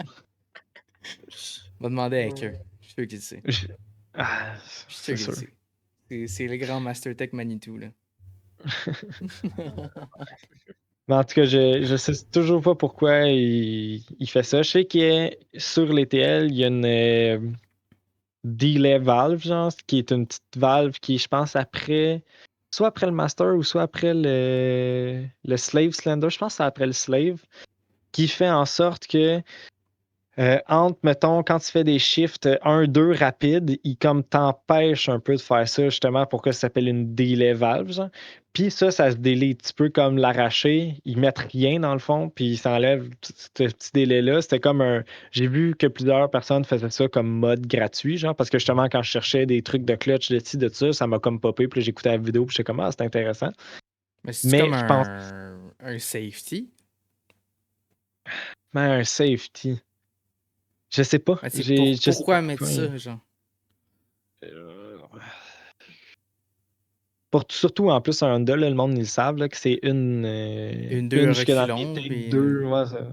Va demander à quelqu'un. Je suis sûr qu'il le sait. Je- Ah, Je suis sûr c'est qu'il le sûr. sait. C'est le grand Master Tech Manitou, là. Mais en tout cas, je sais toujours pas pourquoi il fait ça. Je sais que sur les TL, il y a une delay valve, genre, qui est une petite valve qui, je pense, soit après le master ou soit après le slave cylinder. Je pense que c'est après le slave, qui fait en sorte que entre, mettons, quand tu fais des shifts 1-2 rapides, il comme t'empêche un peu de faire ça, justement, pourquoi ça s'appelle une delay valve, genre. Puis ça se délaie un petit peu comme l'arracher. Ils mettent rien dans le fond, puis ils s'enlèvent ce petit délai-là. C'était comme un. J'ai vu que plusieurs personnes faisaient ça comme mode gratuit, genre, parce que justement, quand je cherchais des trucs de clutch, de ci, de ça, ça m'a comme popé, puis là, j'écoutais la vidéo, puis j'étais comme, ah, c'est intéressant. Mais c'est Mais comme je pense, un safety. mais un safety. Je sais pas. Mais c'est Je sais pas pourquoi mettre pourquoi. ça, genre? Euh, surtout en plus un Honda, là, le monde ils le savent là, que c'est Une, deux une à jusque dans le reculons, meeting, puis... deux, ouais, ça.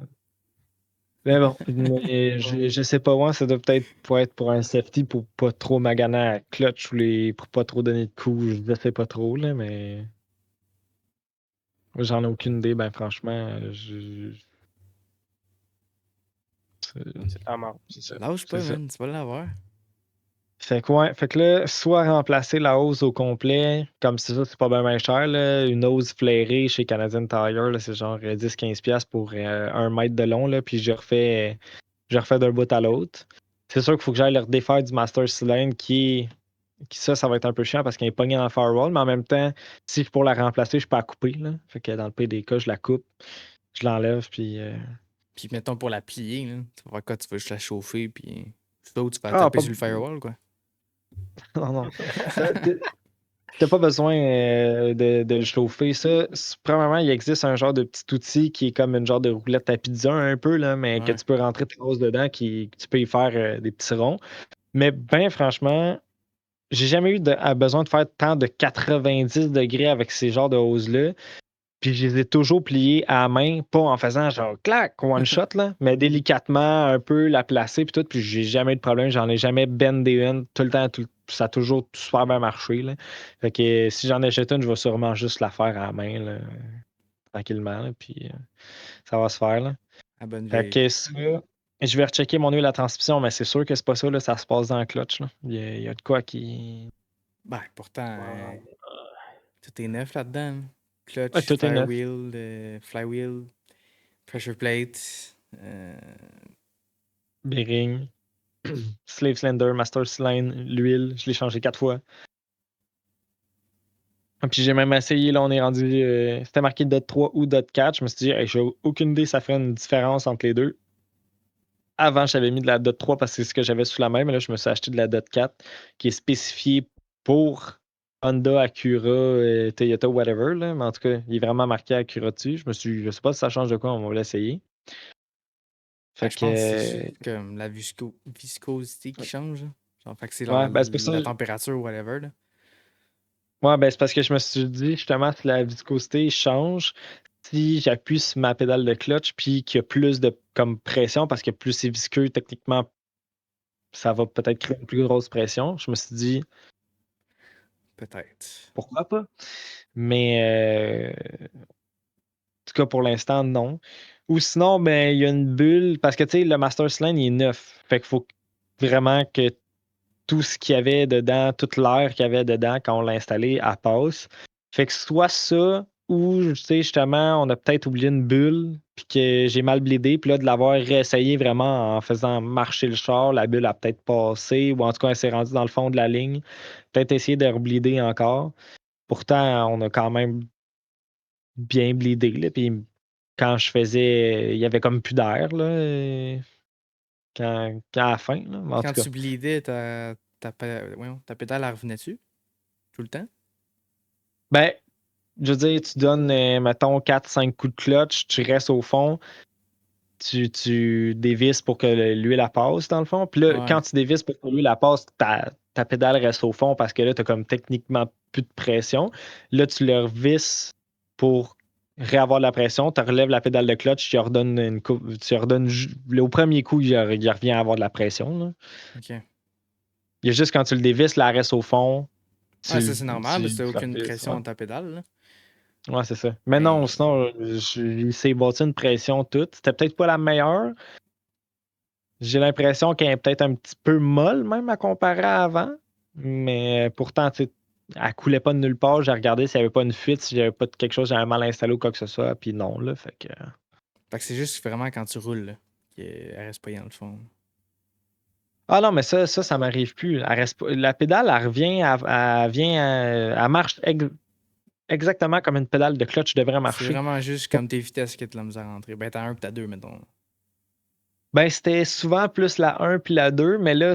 Mais bon, mais je sais pas, ouais, ça doit peut-être pour être pour un safety pour pas trop maganer à clutch ou pour pas trop donner de coups, je sais pas trop, là, mais moi, j'en ai aucune idée, ben franchement, C'est pas mort. C'est ça. Lâche pas, C'est ça. man. Tu vas l'avoir. Fait que, ouais, fait que là, soit remplacer la hausse au complet, comme c'est ça, c'est pas bien cher, là, une hausse flairée chez Canadian Tire, là, c'est genre 10-15$ pour 1 mètre de long, là, puis je refais d'un bout à l'autre. C'est sûr qu'il faut que j'aille le redéfaire du Master Cylinder ça va être un peu chiant parce qu'il est pogné dans le firewall, mais en même temps, si pour la remplacer, je peux la couper, là. Fait que dans le pire des cas, je la coupe, je l'enlève, puis... Puis mettons pour la plier, là, tu vas faire quoi? Tu vas juste la chauffer, puis ça, tu vas la Ah, taper pas... sur le firewall, quoi. Non, non. T'as pas besoin de le chauffer. Ça, premièrement, il existe un genre de petit outil qui est comme une genre de roulette à pizza un peu, là, mais que Ouais. tu peux rentrer ta hausse dedans, que tu peux y faire des petits ronds. Mais ben franchement, j'ai jamais eu besoin de faire tant de 90 degrés avec ces genres de hoses-là. Puis je les ai toujours pliés à la main, pas en faisant genre clac, one shot, là, mais délicatement, un peu la placer, puis tout. Puis j'ai jamais eu de problème, j'en ai jamais bendé une. Tout le temps, ça a toujours super bien marché. Là. Fait que si j'en achète une, je vais sûrement juste la faire à la main, là, tranquillement, là, puis ça va se faire. Là. À bonne Fait vieille. que ça, je vais rechecker mon huile à transmission, mais c'est sûr que c'est pas ça, là, ça se passe dans le clutch. Là. Il y a de quoi qui. Ben, pourtant, tout est neuf là-dedans. Là. Clutch, Ouais, tout est neuf. flywheel, pressure plate. Bearing, Slave Cylinder, Master Cylinder, l'huile, je l'ai changé 4 fois. Puis j'ai même essayé, là, on est rendu. C'était marqué Dot 3 ou Dot 4. Je me suis dit, hey, j'ai aucune idée, ça ferait une différence entre les deux. Avant, j'avais mis de la Dot 3 parce que c'est ce que j'avais sous la main, mais là, je me suis acheté de la Dot 4 qui est spécifiée pour Honda, Acura, Toyota, whatever. Là. Mais en tout cas, il est vraiment marqué Acura dessus. Je sais pas si ça change de quoi, on va l'essayer. Ben, Fait je que. pense que c'est juste comme la viscosité qui change. Là. Genre, fait que c'est Ouais, ben c'est pour ça. la température ou whatever. Là. Ouais, ben c'est parce que je me suis dit, justement, si la viscosité change, si j'appuie sur ma pédale de clutch, puis qu'il y a plus de comme pression, parce que plus c'est visqueux, techniquement, ça va peut-être créer une plus grosse pression. Je me suis dit, Peut-être. pourquoi pas? Mais en tout cas, pour l'instant, non. Ou sinon, ben, il y a une bulle, parce que tu sais, le Master Cylinder, il est neuf. Fait qu'il faut vraiment que tout ce qu'il y avait dedans, toute l'air qu'il y avait dedans quand on l'a installé, elle passe. Fait que soit ça, ou tu sais, justement, on a peut-être oublié une bulle, puis que j'ai mal bleedé, puis là, de l'avoir réessayé vraiment en faisant marcher le char, la bulle a peut-être passé, ou en tout cas, elle s'est rendue dans le fond de la ligne. Peut-être essayer de rebleeder encore. Pourtant, on a quand même bien bleedé, là, puis quand je faisais, il y avait comme plus d'air, là, à la fin, là. Mais en Quand tout cas. tu bleedais, ta pédale, elle revenait dessus tout le temps? Ben, je veux dire, tu donnes, mettons, 4-5 coups de clutch, tu restes au fond, tu dévisses pour que l'huile la passe, dans le fond. Puis là, Ouais, quand tu dévisses pour que l'huile la passe, ta pédale reste au fond parce que là, tu as comme techniquement plus de pression. Là, tu le revisses pour réavoir de la pression, tu relèves la pédale de clutch, tu redonnes une coupe, au premier coup, il revient à avoir de la pression. Là. ok. Il y a juste quand tu le dévisses, là, elle reste au fond, Ouais, ça c'est normal, parce que t'as tu aucune revisses. pression dans ta pédale. Là. Ouais, c'est ça. Mais non, Mais sinon, il s'est bâti une pression toute. C'était peut-être pas la meilleure. J'ai l'impression qu'elle est peut-être un petit peu molle, même à comparer à avant. Mais pourtant, tu sais, elle coulait pas de nulle part. J'ai regardé s'il n'y avait pas une fuite, si j'avais pas de quelque chose, j'avais mal installé ou quoi que ce soit. Puis non, là. Fait que. fait que c'est juste vraiment quand tu roules là, qu'elle reste pas dans le fond. Ah non, mais ça m'arrive plus. La pédale, elle revient, elle marche exactement comme une pédale de clutch devrait C'est marcher. vraiment juste comme tes vitesses que t'as la misère à rentrer. Ben t'as 1 pis t'as 2, mettons. Ben, c'était souvent plus la 1 puis la 2, mais là,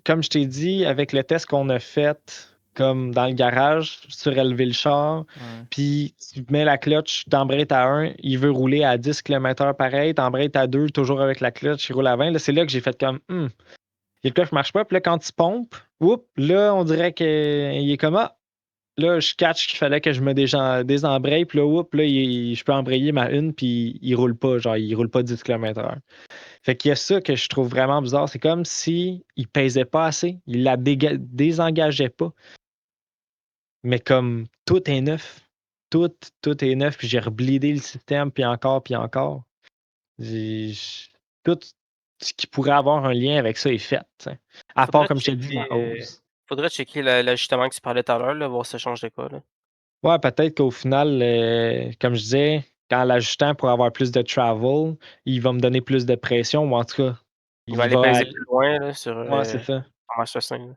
comme je t'ai dit, avec le test qu'on a fait, comme dans le garage, surélever le char, Ouais. puis tu mets la clutch, t'embrayes à 1, il veut rouler à 10 km/h pareil, t'embrayes à 2, toujours avec la clutch, il roule à 20. Là, c'est là que j'ai fait comme, le clutch marche pas. Puis là, quand tu pompes, là, on dirait qu'il est comme, là, je catch qu'il fallait que je me désembraye, puis là, je peux embrayer ma une, puis il roule pas, genre, il roule pas 10 km/h. Fait qu'il y a ça que je trouve vraiment bizarre. C'est comme si il pesait pas assez. Il la désengageait pas. Mais comme tout est neuf. Tout est neuf. Puis j'ai rebleedé le système, puis encore, puis encore. J'ai- tout ce qui pourrait avoir un lien avec ça est fait. T'sais. À part, comme je t'ai dit, la hausse. Faudrait checker l'ajustement que tu parlais tout à l'heure, là, voir si ça change de quoi. Là. Ouais, peut-être qu'au final, comme je disais, quand l'ajustant pour avoir plus de travel, il va me donner plus de pression, ou en tout cas, Il va il aller va. peser plus loin là, sur Ouais, c'est ça. assassin. Là.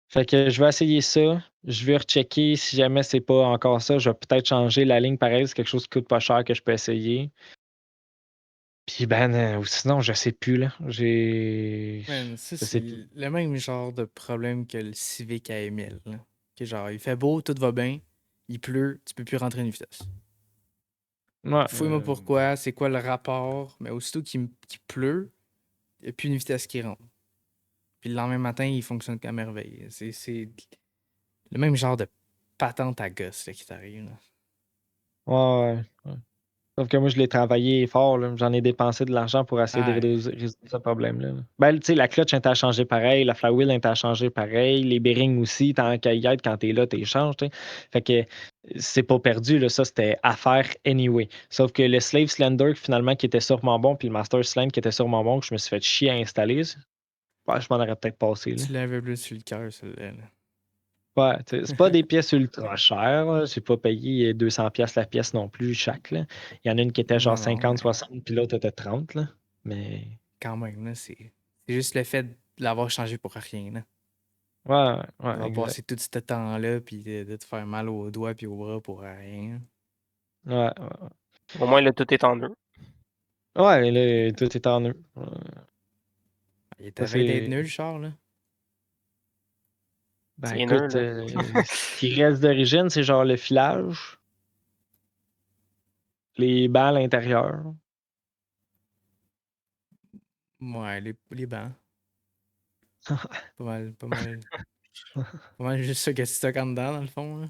Fait que je vais essayer ça. Je vais rechecker. Si jamais c'est pas encore ça, je vais peut-être changer la ligne pareil. C'est quelque chose qui coûte pas cher que je peux essayer. Puis ou sinon, je sais plus, là. Man, ça, Je c'est sais plus. le même genre de problème que le Civic à Emile. Là. Que genre, il fait beau, tout va bien, il pleut, tu peux plus rentrer une vitesse. Ouais. Fouille-moi pourquoi, c'est quoi le rapport, mais aussitôt qu'il pleut, il n'y a plus une vitesse qui rentre. Puis le lendemain matin, il fonctionne qu'à merveille. C'est le même genre de patente à gosse là, qui t'arrive. Là. Ouais. Sauf que moi, je l'ai travaillé fort, là. J'en ai dépensé de l'argent pour essayer de Ouais. résoudre ce problème-là. Là. Ben, tu sais, la clutch était à changer pareil, la flywheel était à changer pareil, les bearings aussi, tant qu'à y être, quand t'es là, t'es changes, tu sais. Fait que c'est pas perdu, là. Ça, c'était à faire anyway. Sauf que le Slave Slender, finalement, qui était sûrement bon, puis le Master Slime, qui était sûrement bon, que je me suis fait chier à installer, ouais, je m'en aurais peut-être passé, là. Tu l'avais plus sur le cœur, celle-là. Là. Ouais, c'est pas des pièces ultra chères. Là. J'ai pas payé 200$ la pièce non plus, chaque. Là. Il y en a une qui était genre Non, non, 50, mais 60, puis l'autre était 30. Là. Mais quand même, là, c'est juste le fait de l'avoir changé pour rien. Là. ouais, D'avoir exact. passé tout ce temps-là, puis de te faire mal aux doigts puis aux bras pour rien. Ouais. Au moins, là, tout est en deux. Ouais, là, tout est en eux. Il Ça, était d'être c'est. nul, le char, là. Ben C'est nul, écoute, là. ce qui reste d'origine, c'est genre le filage, les bancs à l'intérieur. Ouais, les bancs. Pas mal, pas mal. Pas mal juste ça que tu stockes en dedans, dans le fond. Là.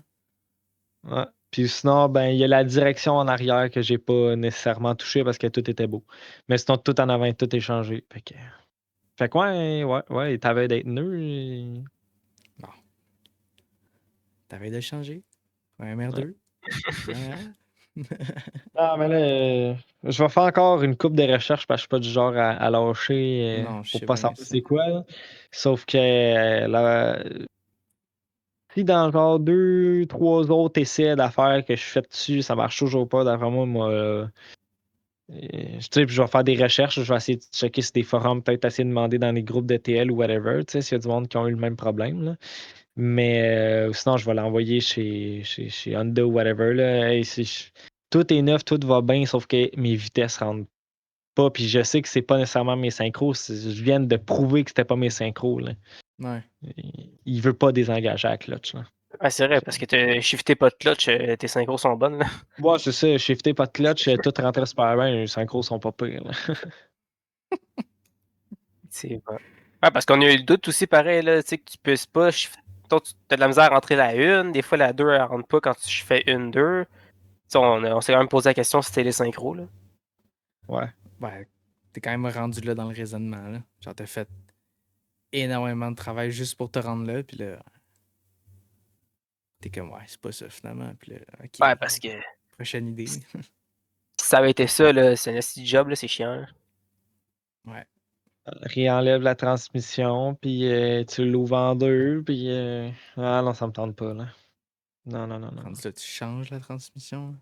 Ouais. Puis sinon, ben, il y a la direction en arrière que j'ai pas nécessairement touché parce que tout était beau. Mais sinon, tout en avant, tout est changé. Fait que ouais, t'avais d'être nœud. Non. T'avais de le changer. Un Ouais. MR2. Ouais. Ah, mais là, je vais faire encore une coupe de recherches parce que je suis pas du genre à lâcher Non, je pour sais pas bien savoir ça. c'est quoi. Là. Sauf que si dans encore 2, 3 autres essais d'affaires que je fais dessus, ça marche toujours pas, d'après moi, tu sais, puis je vais faire des recherches, je vais essayer de checker sur des forums, peut-être essayer de demander dans les groupes de TL ou whatever, tu sais, s'il y a du monde qui ont eu le même problème. Là. Mais sinon, je vais l'envoyer chez Honda ou whatever. Là. Hey, tout est neuf, tout va bien, sauf que mes vitesses rentrent pas. Puis je sais que c'est pas nécessairement mes synchros. Je viens de prouver que c'était pas mes synchros. Là. Ouais. Il veut pas désengager la clutch. Là. Ah, c'est vrai, parce que t'as shifté pas de clutch, tes synchros sont bonnes. Là. Ouais, c'est ça. Shifté, pas de clutch, tout rentrait super bien. Les synchros sont pas pires. Là. C'est vrai. Ouais, parce qu'on a eu le doute aussi, pareil, là, tu sais, que tu puisses pas. Toi, tu as de la misère à rentrer la une. Des fois, la 2, elle rentre pas quand tu fais une 2. Tu sais, on s'est quand même posé la question si c'était les synchros. Là. Ouais. Ouais. T'es quand même rendu là dans le raisonnement, là. Genre, t'as fait énormément de travail juste pour te rendre là, puis là, t'es comme, ouais, c'est pas ça finalement. Puis là, ok, Ouais, parce que prochaine idée. si ça avait été ça, là, c'est un petit job, là, c'est chiant. Là. Ouais. Réenlève la transmission, puis tu l'ouvres en deux, puis ah non, ça me tente pas, là. Non. Rendu là, tu changes la transmission. Là.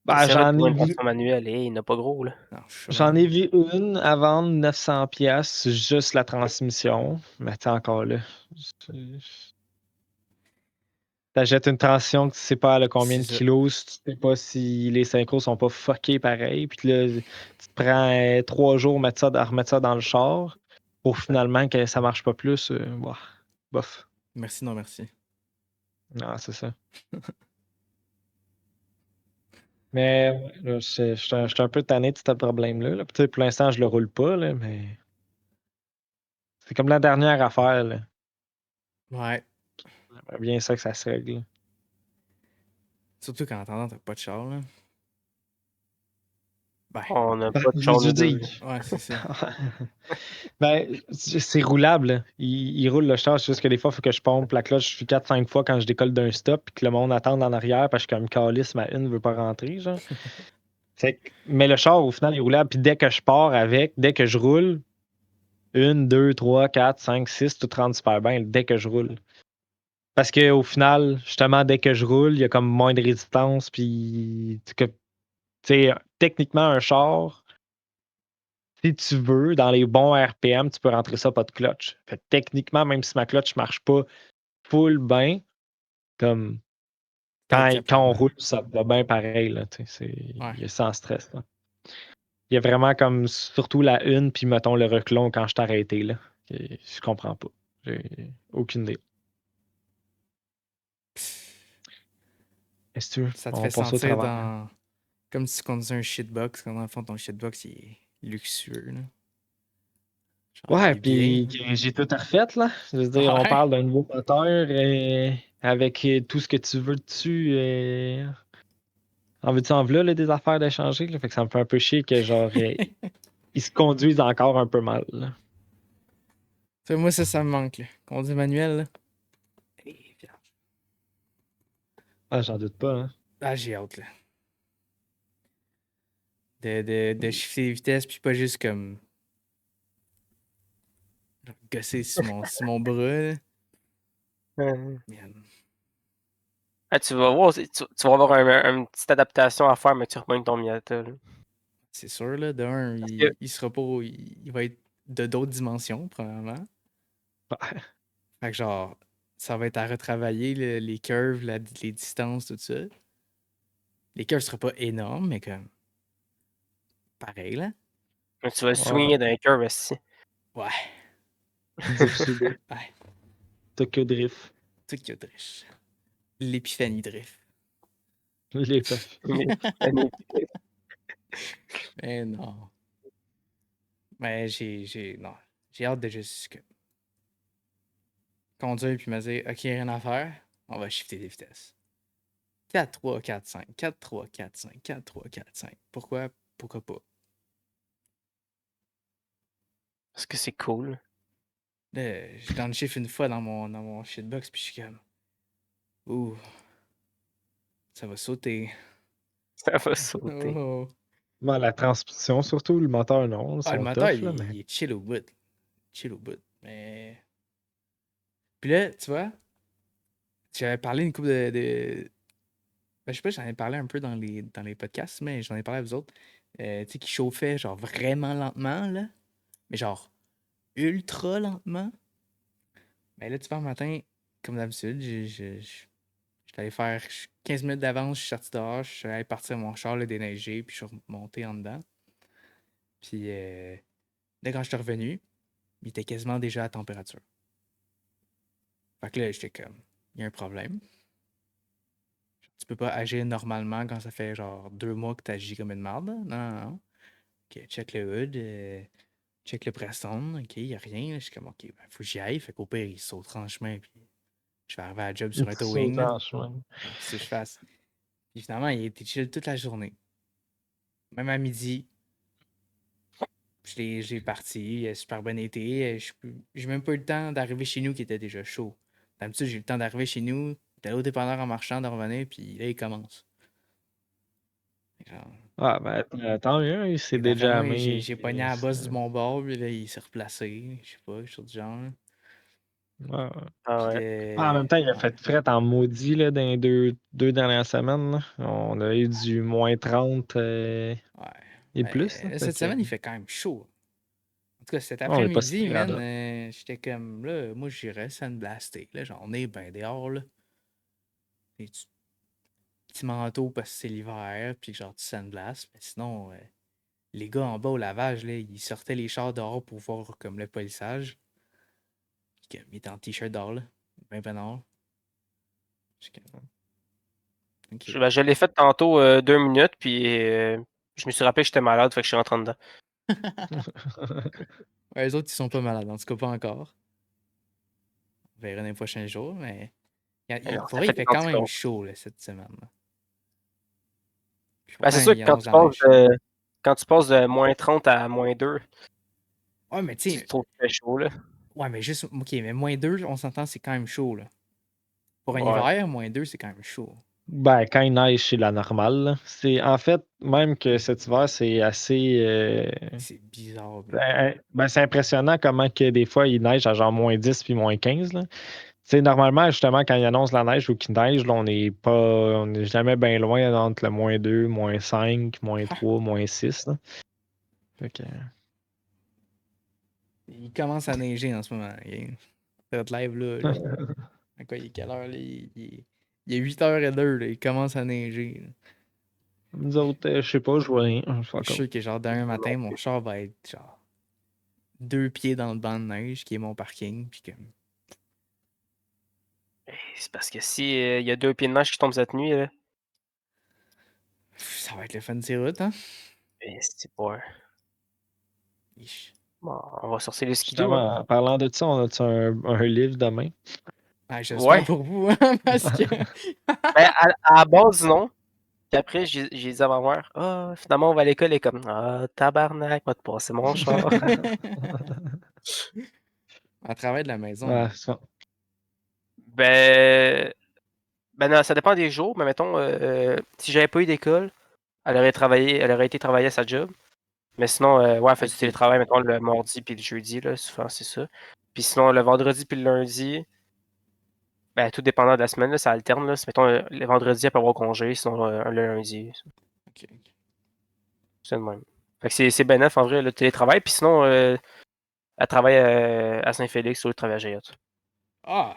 Ben, Essaierait de trouver une transmission manuelle. Et il n'y en a pas gros. Là. Non, j'en ai vu une à vendre 900$, juste la transmission. Mais t'es encore là. T'achètes une transmission que tu sais pas elle a combien C'est de ça. kilos, tu sais pas si les synchros sont pas fuckés pareil. Puis là, tu te prends 3 jours à remettre ça dans le char pour finalement que ça marche pas plus. Bah, bof. Merci, non, merci. Non, c'est ça. Mais ouais, là, je suis un peu tanné de ce problème-là. Là. Peut-être pour l'instant, je le roule pas, là, mais c'est comme la dernière affaire. Là. Ouais. J'aimerais bien ça que ça se règle. Surtout qu'en attendant, t'as pas de char, là. Ben, On n'a Ben, pas de je char, veux nous deux. dire. Là. ouais, c'est ça. Ben, c'est roulable. Là. Il roule le char. C'est juste que des fois, il faut que je pompe la cloche 4-5 fois quand je décolle d'un stop puis que le monde attend en arrière parce que comme calice, ma une ne veut pas rentrer. Genre. Mais le char, au final, il est roulable. Puis dès que je pars avec, dès que je roule, 1, 2, 3, 4, 5, 6, tout rentre super bien dès que je roule. Parce qu'au final, justement, dès que je roule, il y a comme moins de résistance. Puis, tu sais, techniquement, un char, si tu veux, dans les bons RPM, tu peux rentrer ça pas de clutch. Fait que techniquement, même si ma clutch marche pas full bien, comme quand on capable. roule, ça va bien pareil. Là, Ouais. il est sans stress. Là. Il y a vraiment comme surtout la une, puis mettons le reculon quand je t'ai arrêté. Là. Je comprends pas. J'ai aucune idée. Est-ce que Ça te on fait passe au sentir travers? Hein? dans. Comme si tu conduisais un shitbox, quand dans le fond, ton shitbox, il est luxueux, là. Genre, il Ouais, est bien. puis j'ai tout refait, là. Je veux dire, on Ouais. parle d'un nouveau moteur avec tout ce que tu veux dessus. En veux-tu en v'là, là, des affaires d'échanger? Fait que ça me fait un peu chier que genre ils se conduisent encore un peu mal. Là. Ça, moi, ça me manque, là. Conduit manuel, là. Eh, bien. Ah, j'en doute pas, hein. Ah, j'ai hâte, là. De shifter les vitesses, puis pas juste comme. Genre, gosser sur mon bras, là. Man. Ah, tu vas voir, tu vas avoir une petite adaptation à faire, mais tu repognes ton Miata. Là. C'est sûr, là. D'un, Parce que, il sera pas. Il va être de d'autres dimensions, probablement. Ouais. Fait que genre, ça va être à retravailler les curves, les distances, tout ça. Les curves seraient pas énormes, mais comme. Pareil, là. tu vas Ouais. swinger dans les curves aussi. Ouais. Difficile. Ouais. Tokyo Drift. Tokyo Drift. L'épiphanie Drift. Les puffs. Mais non. Mais non. J'ai hâte de juste conduire puis me dire, OK, rien à faire, on va shifter des vitesses. 4 3 4 5 4 3 4 5 4 3 4 5. Pourquoi? Pourquoi pas? Parce que c'est cool. Là, je dans le chiffre une fois dans mon shitbox, puis je suis comme, ouh, ça va sauter. Ça va sauter. Oh. Bon, la transmission, surtout, le moteur, non. Ils Ah, le sont moteur, tough, là, mais. il est chill au bout. Chill au bout. Mais. Puis là, tu vois, j'avais parlé une couple ben, je sais pas, j'en ai parlé un peu dans les podcasts, mais j'en ai parlé à vous autres. Tu sais, qui chauffait genre vraiment lentement, là. Mais genre ultra lentement. Mais là, tu vois, un matin, comme d'habitude, j'étais allé faire 15 minutes d'avance, je suis sorti dehors, je suis allé partir mon char, le déneiger, puis je suis remonté en dedans. Puis là, quand je suis revenu, il était quasiment déjà à température. Fait que là, j'étais comme, il y a un problème. Tu peux pas agir normalement quand ça fait genre 2 mois que tu agis comme une marde. Non, non, non. Ok, check le hood, check le Preston, ok, y a rien. Je suis comme, ok, ben, faut que j'y aille. Fait qu'au pire, il saute en chemin, puis je vais arriver à la job sur un towing, là. Sautant, chemin. Qu'est-ce que je fasse? Puis finalement, il était chill toute la journée. Même à midi, je l'ai parti, super bon été. J'ai même pas eu le temps d'arriver chez nous qui était déjà chaud. D'habitude, j'ai eu le temps d'arriver chez nous, d'aller au dépanneur en marchant, de revenir, puis là, il commence. Genre, Ah, ben, tant mieux, c'est fait que d'après déjà moi, mais j'ai pogné à la bosse du bon bord, puis là, il s'est replacé. Je sais pas, quelque chose du genre. ouais, ouais. Ah Puis ouais. Ah, en le. même temps, il a Ouais. fait fret en maudit là, dans les deux dernières semaines. Là. On a eu du -30 Ouais. et plus. Mais Là, là, fait cette que, semaine, il fait quand même chaud. En tout cas, cet on n'est pas si après-midi, pire à man, date. j'étais comme, là, moi, j'irais sandblaster. Là, j'en ai ben dehors, là. Des petits manteaux parce que c'est l'hiver, puis genre, tu sandblastes. Mais sinon, les gars en bas au lavage, là, ils sortaient les chars dehors pour voir comme le polissage. Puis comme, ils étaient en t-shirt dehors, là. Ben peinard. J'étais comme, ok. Je l'ai fait tantôt 2 minutes, puis je me suis rappelé que j'étais malade, fait que je suis rentré dedans. Ouais, les autres, ils sont pas malades, en tout cas pas encore. On verra dans les prochains jours, mais Alors, pour ça vrai, fait il des fait quand même anticorps. chaud là, cette semaine. Là. Puis Ben, c'est pourtant, sûr que il annonce de la neige. quand tu passes de -30 à -2, Ouais, mais tu tu sais, trouves qu'il fait chaud, là. ouais, mais ok, mais -2, on s'entend, c'est quand même chaud là. Pour un Ouais. hiver, -2, c'est quand même chaud. Ben, quand il neige, c'est la normale, là. En fait, même que cet hiver, c'est assez. C'est bizarre, man. C'est impressionnant comment que des fois il neige à genre -10 puis -15, là. Normalement, justement, quand il annonce la neige ou qu'il neige, là, on n'est jamais bien loin entre le -2, -5, -3, -6, là. Fait que, Il commence à neiger en ce moment. Cette live là. À quoi, il est quelle heure là? Il est 8h02, là. Il commence à neiger, là. nous autres, je sais pas, je vois rien. Je sais Je suis encore. sûr que genre demain matin, mon char va être genre 2 pieds dans le banc de neige qui est mon parking. Puis comme. C'est parce que si il y a 2 pieds de neige qui tombent cette nuit, là, Ça va être le fun de ces routes, hein? c'est pas. Ish. Bon, on va sortir les skidoo, hein. Justement, en parlant de ça, on a un livre demain. Ah, j'espère Ouais. pour vous, hein, parce que. Ben, à la base, non. Puis après, j'ai dit à ma mère, ah, finalement, on va à l'école. Et comme, ah, tabarnak, va te passer mon char. À travers de la maison, Ouais, là. ça. Ben, ben non, ça dépend des jours, mais mettons, si j'avais pas eu d'école, elle aurait été travailler à sa job. Mais sinon, ouais, elle fait du Ok. télétravail, mettons, le mardi puis le jeudi, là, souvent, c'est ça. Puis sinon, le vendredi puis le lundi, ben, tout dépendant de la semaine, là, ça alterne, là. Si, mettons, le vendredi, elle peut avoir congé, sinon, le lundi, Ok. c'est le même. Fait que c'est bénéf, en vrai, le télétravail. Puis sinon, elle travaille à Saint-Félix, au travail à Jayot. Ah!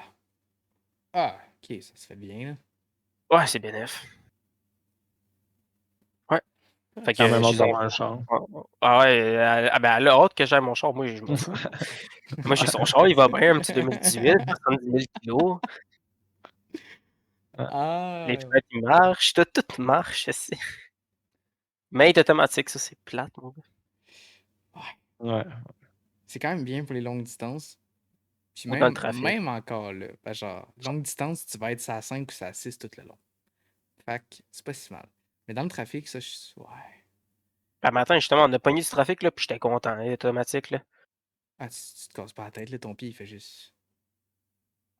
Ah! Ok, ça se fait bien, là. Ouais, c'est bénéf. Ouais. Fait Quand que même hâte j'ai d'avoir un char. Ah ouais, ben, elle a hâte que j'aille mon char. Moi, je m'en fous. Moi, j'ai son char, il va bien, un petit 2018, 70 000 kilos. Les Ah! fenêtres, ils marchent, tout marche. Mais il est automatique, ça, c'est plate, mon gars. Ouais. Ouais. C'est quand même bien pour les longues distances. Puis Ou dans le même, trafic. même encore là, ben genre, longue distance, tu vas être ça à 5 ou ça à 6 tout le long. Fait que c'est pas si mal. Mais dans le trafic, ça, ouais. Ben, matin, justement, on a pogné du trafic, là, puis j'étais content, il est automatique, là. Ah, tu te casses pas la tête, là, ton pied, il fait juste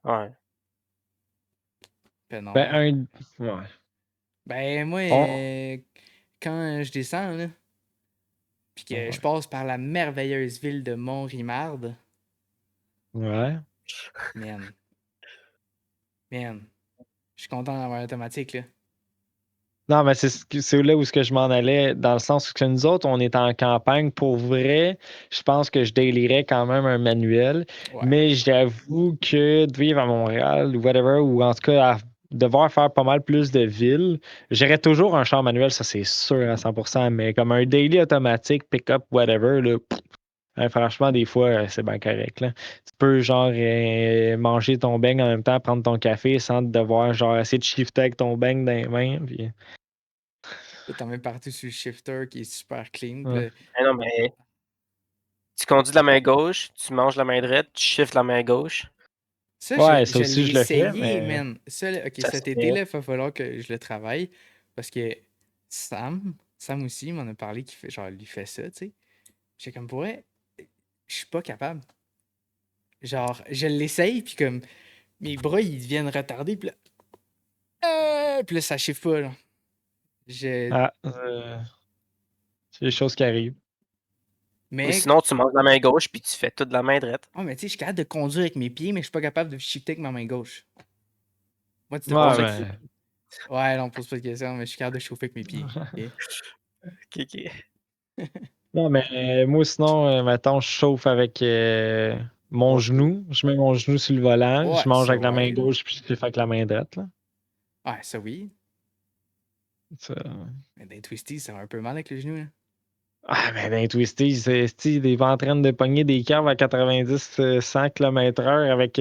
Ouais. peinard. Ben, ouais. Ben, moi, On... quand je descends, là, puis que je Ouais. passe par la merveilleuse ville de Montrimarde, Ouais. man, man, je suis content d'avoir automatique, là. Non, mais c'est là où ce que je m'en allais, dans le sens que nous autres, on est en campagne. Pour vrai, je pense que je délirais quand même un manuel. Ouais. Mais j'avoue que de vivre à Montréal ou whatever, ou en tout cas à devoir faire pas mal plus de villes, j'aurais toujours un char manuel, ça c'est sûr à 100%. Mais comme un daily automatique, pick-up, whatever, là, franchement, des fois, c'est bien correct, là. Tu peux, genre, manger ton beigne en même temps, prendre ton café sans devoir, genre, essayer de shifter avec ton beigne dans les mains. Puis, Là, t'en mets partout sur le shifter qui est super clean. Puis ouais. là, Mais non, mais tu conduis de la main gauche, tu manges de la main droite, tu shifts la main gauche. ça, Ouais, ça je aussi, l'ai je le fais, essayé, mais man. Ça, là, ok, Ça se cet été, fait. là, il va falloir que je le travaille. Parce que Sam aussi, il m'en a parlé qu'il fait, genre, lui fait ça, tu sais. J'ai comme, pour vrai, je suis pas capable. Genre, je l'essaye, puis comme, mes bras, ils deviennent retardés, puis là, ça chiffre pas, là. Je... ah, c'est des choses qui arrivent. Ou Mais, sinon, tu manges de la main gauche, puis tu fais tout de la main droite. oh, mais tu sais, je suis capable de conduire avec mes pieds, mais je suis pas capable de shifter avec ma main gauche. Moi, tu te Ouais, poses... Ok, mais. Ouais, non, pose pas de questions, mais je suis capable de chauffer avec mes pieds. Ok? ok. Non, mais moi, sinon, mettons, je chauffe avec mon Mon genou. genou. Je mets mon genou sur le volant. Ouais, Je mange ça, avec la main ouais, là. gauche, puis je fais avec la main droite, là. Ouais, ça, oui. Ça- Mais dans les Twisties, ça va un peu mal avec le genou, là. Ah, mais dans les Twisties, il va en train de pogner des curves à 90, 100 km/h avec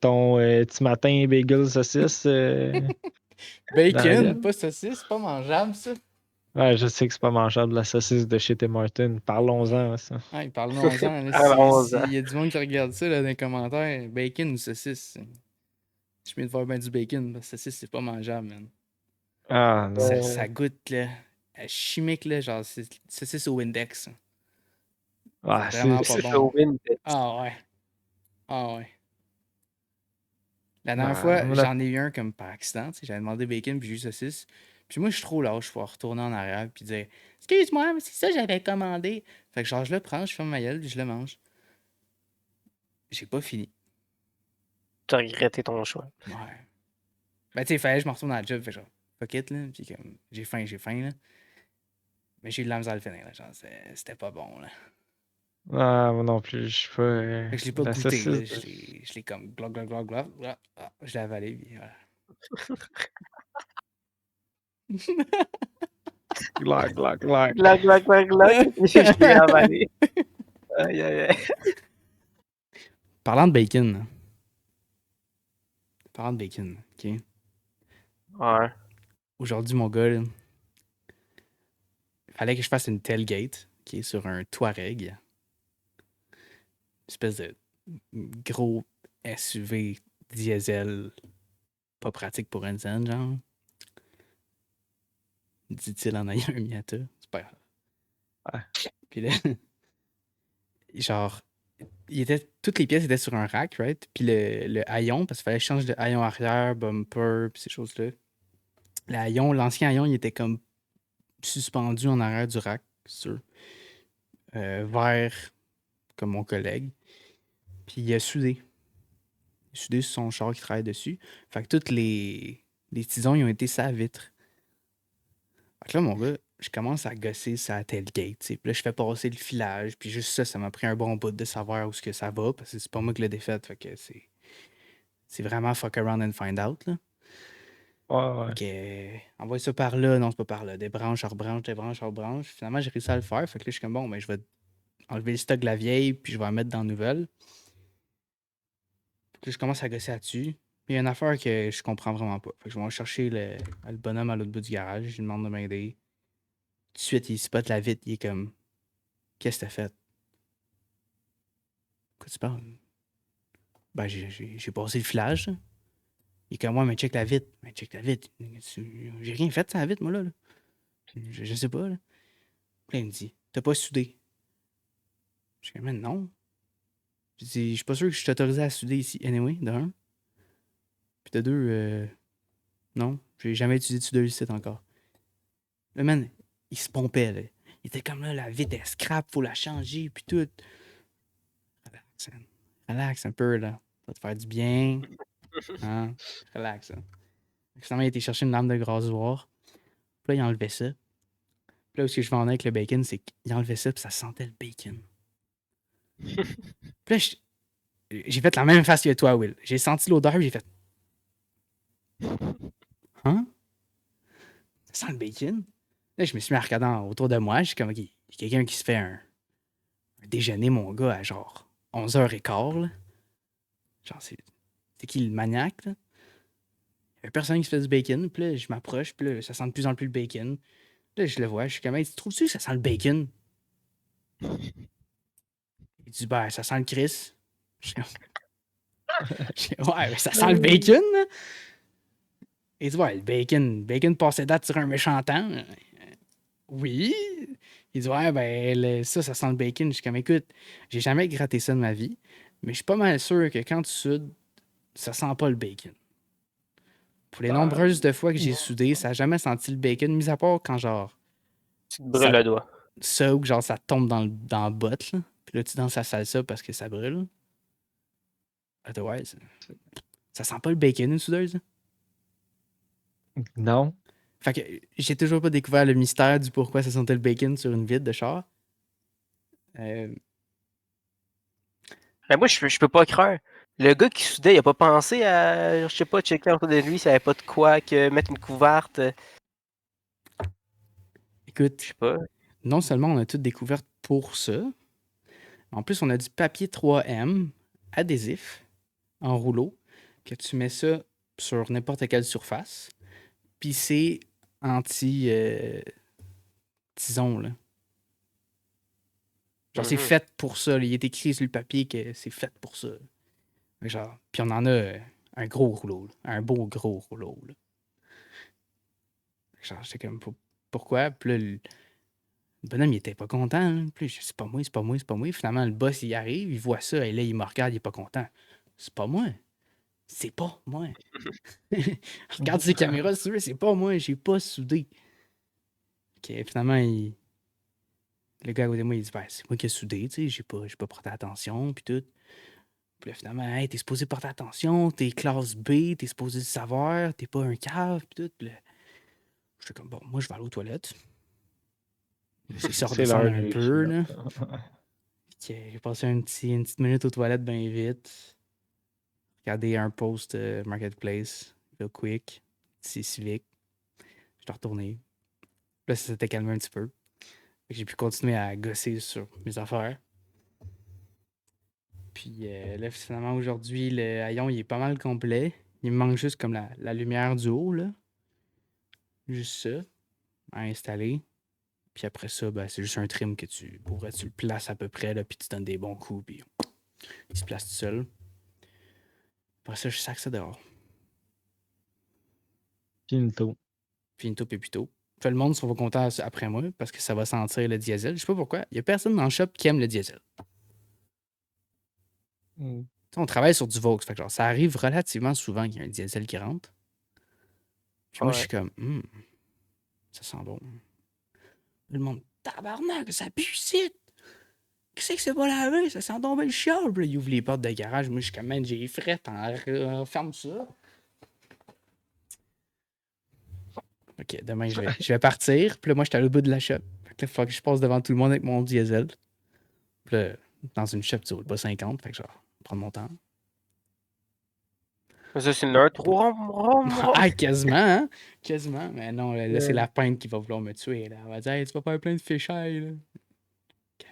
ton petit matin bagel saucisse dans la Bacon, gueule. pas saucisse, pas mangeable, ça. Ouais, je sais que c'est pas mangeable la saucisse de chez Tim Hortons. Parlons-en, ça. Ouais, parlons-en, là. Allons-y. S'il y a du monde qui regarde ça, là, dans les commentaires, bacon ou saucisse. Je viens de voir bien du bacon, parce que saucisse, c'est pas mangeable, man. Ah, non. Ça goûte, là, chimique, là, genre, c'est saucisse au Windex. C'est Ah, vraiment pas C'est bon. le win. Ah ouais. Ah ouais. La dernière Ouais, fois, moi, j'en ai eu un comme par accident. Tu sais, j'avais demandé bacon puis j'ai eu saucisse. Puis moi, je suis trop lâche pour retourner en arrière puis dire excuse-moi, mais c'est ça que j'avais commandé. Fait que genre, je le prends, je ferme ma gueule puis je le mange. J'ai pas fini. Tu as regretté ton choix. Ouais. Ben, tu sais, il fallait que je me retourne à la job. Fait que genre, fuck it, là. Puis comme, j'ai faim, là. Mais j'ai eu de la misère à le finir, là. Genre, c'était pas bon, là. ah, moi non plus, je suis pas. Fait que je l'ai pas La goûté, là. saucisse. Je l'ai comme gloc, gloc, gloc, gloc. Je l'ai avalé, puis voilà. Glac, glac, glac. Glac, glac, glac, glac. Je l'ai avalé. Aïe, aïe, aïe. Parlant de bacon, OK? Ouais. Aujourd'hui, mon gars, là, fallait que je fasse une tailgate, OK, sur un Touareg. Une espèce de gros SUV diesel, pas pratique pour une scène, genre. Dit-il en ayant un Miata. C'est pas grave. Ouais. Puis là, genre, toutes les pièces étaient sur un rack, right? Puis le haillon, parce qu'il fallait changer de haillon arrière, bumper, puis ces choses-là. L'ancien haillon, il était comme suspendu en arrière du rack, sur vert, comme mon collègue. Puis il a soudé. Il a soudé sur son char qui travaille dessus. Fait que toutes les tisons, ils ont été sa vitre. Fait que là, mon gars, je commence à gosser sa tailgate, tu sais. Puis là, je fais passer le filage. Puis juste ça m'a pris un bon bout de savoir où ce que ça va, parce que c'est pas moi qui l'ai défaite. Fait que c'est vraiment fuck around and find out, là. Ouais, Fait que, envoie ça par là, non, c'est pas par là. Des branches hors branches, des branches hors branches. Finalement, j'ai réussi à le faire. Fait que là, je suis comme bon, ben, je vais enlever le stock de la vieille, puis je vais en mettre dans la nouvelle. Puis là, je commence à gosser là-dessus. Puis il y a une affaire que je comprends vraiment pas. Fait que je vais aller chercher le bonhomme à l'autre bout du garage. Je lui demande de m'aider. Tout de suite, il spot la vitre. Il est comme, qu'est-ce que t'as fait? Quoi tu parles? Ben, j'ai passé le filage, là. Il est comme, ouais, mais check la vitre. Mais check la vitre. J'ai rien fait, ça, la vitre, moi, là. Je sais pas, là. Puis là, il me dit, t'as pas soudé. Je suis comme, mais non. Je dis, je suis pas sûr que je suis autorisé à souder ici. Anyway, de un. Puis de deux, non. J'ai jamais utilisé de soudeuse ici encore. Le man, il se pompait, là. Il était comme là, la vitre est scrap, faut la changer, puis tout. Relax, hein. Relax un peu, là. Ça va te faire du bien. Hein? Relax, hein. Finalement, il a été chercher une lame de rasoir. Puis là, il enlevait ça. Puis là, où ce que je vais en avec le bacon, c'est qu'il enlevait ça, puis ça sentait le bacon. Puis là, j'ai fait la même face que toi, Will. J'ai senti l'odeur, puis j'ai fait. Hein? Ça sent le bacon? Là, je me suis mis à regarder autour de moi. Je suis comme, OK, il y a quelqu'un qui se fait un déjeuner, mon gars, à genre 11h15. Là. Genre, c'est qui le maniaque, là? Il y a personne qui se fait du bacon. Puis là, je m'approche, puis là, ça sent de plus en plus le bacon. Là, je le vois, je suis comme, hey, trouves-tu que ça sent le bacon? Il dit, ben, ça sent le Chris. Je dis, ouais, ça sent le bacon, là. Il dit, ouais, le bacon passait date sur un méchant temps. Oui. Il dit, ouais, ben, ça sent le bacon. Je suis comme, écoute, j'ai jamais gratté ça de ma vie, mais je suis pas mal sûr que quand tu soudes, ça sent pas le bacon. Pour les nombreuses de fois que j'ai soudé, ça a jamais senti le bacon, mis à part quand, genre, Tu te brûles le doigt. ça ou que, genre, ça tombe dans la botte, là. Puis là, tu danses la salsa parce que ça brûle. Otherwise, ça sent pas le bacon, une soudeuse, là. non. Fait que j'ai toujours pas découvert le mystère du pourquoi ça sentait le bacon sur une vitre de char. Mais moi, je peux pas croire. Le gars qui soudait, il a pas pensé à, je sais pas, checker autour de lui s'il y avait pas de quoi que mettre une couverte. Écoute, Je sais pas. non seulement on a tout découvert pour ça, en plus on a du papier 3M adhésif en rouleau que tu mets ça sur n'importe quelle surface. Puis c'est anti-tison, là. Genre, c'est fait pour ça. Là. Il est écrit sur le papier que c'est fait pour ça. Genre, puis on en a un gros rouleau. Là. Un beau gros rouleau. Là. Genre, j'étais comme, pourquoi? Puis là, le bonhomme, il était pas content. Là. Puis c'est pas moi, c'est pas moi, c'est pas moi. Finalement, le boss, il arrive, il voit ça. Et là, il me regarde, il est pas content. C'est pas moi. C'est pas moi. Regarde ces caméras, si tu veux, c'est pas moi, j'ai pas soudé. Ok, finalement, le gars à côté de moi, il dit, ben, c'est moi qui ai soudé, tu sais, j'ai pas porté attention, puis tout. Puis là, finalement, hey, t'es supposé porter attention, t'es classe B, t'es supposé le savoir, t'es pas un cave, puis tout. Puis là, j'étais comme, bon, moi, je vais aller aux toilettes. C'est ça C'est l'heure redescendre un du peu, là. chinois. J'ai passé une petite minute aux toilettes bien vite. Regardé un post Marketplace, real quick, c'est civique. Je suis retourné. Là, ça s'était calmé un petit peu. Fait que j'ai pu continuer à gosser sur mes affaires. Puis là, finalement, aujourd'hui, le haillon, il est pas mal complet. Il me manque juste comme la lumière du haut, là. Juste ça, à installer. Puis après ça, ben, c'est juste un trim que tu le places à peu près, là, puis tu donnes des bons coups, puis il se place tout seul. Après ça, je sac ça dehors. Pinto. Finito pépito. Fait le monde sera content après moi parce que ça va sentir le diesel. Je sais pas pourquoi. Il y a personne dans le shop qui aime le diesel. Mm. Tu sais, on travaille sur du Vaux. Fait que genre, ça arrive relativement souvent qu'il y a un diesel qui rentre. Puis moi, je Ouais. suis comme, ça sent bon. Le monde, tabarnak, ça pue ici. Qu'est-ce que c'est pas lavé? Ça sent donc bien le chiable. Puis là, il ouvre les portes de garage. Moi, je suis comme, man, j'ai fret. Ferme ça. Ok, demain, je vais partir. Puis là, moi, je suis à l'autre bout de la shop. Fait que là, il faut que je passe devant tout le monde avec mon diesel. Puis là, dans une shop, tu roules pas 50. Fait que genre, prendre mon temps. Mais ça, c'est une heure. Rom, rom, rom. Ah, quasiment, hein? Quasiment. Mais non, là, c'est Ouais. la peinte qui va vouloir me tuer. Là. Elle va dire, hey, tu vas faire plein de fichailles. Là.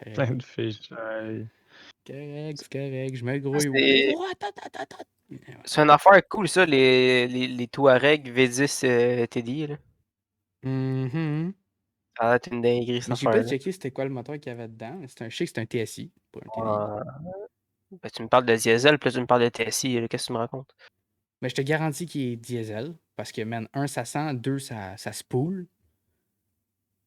Plein Correct, de fiches. correct, c'est correct. Je me grouille. C'est Oh, attends. Ouais. c'est une affaire cool, ça, les Touareg V10 TDI. Là. Mhm. Ça a l'air une dinguerie, cette Mais j'ai pas affaire-là. checké c'était quoi le moteur qu'il y avait dedans. Je sais que c'est un TSI, pas un TDI. Ah, ben, tu me parles de diesel, puis là, tu me parles de TSI. Là, qu'est-ce que tu me racontes? Mais je te garantis qu'il est diesel. Parce que, man, un, ça sent. Deux, ça se poule.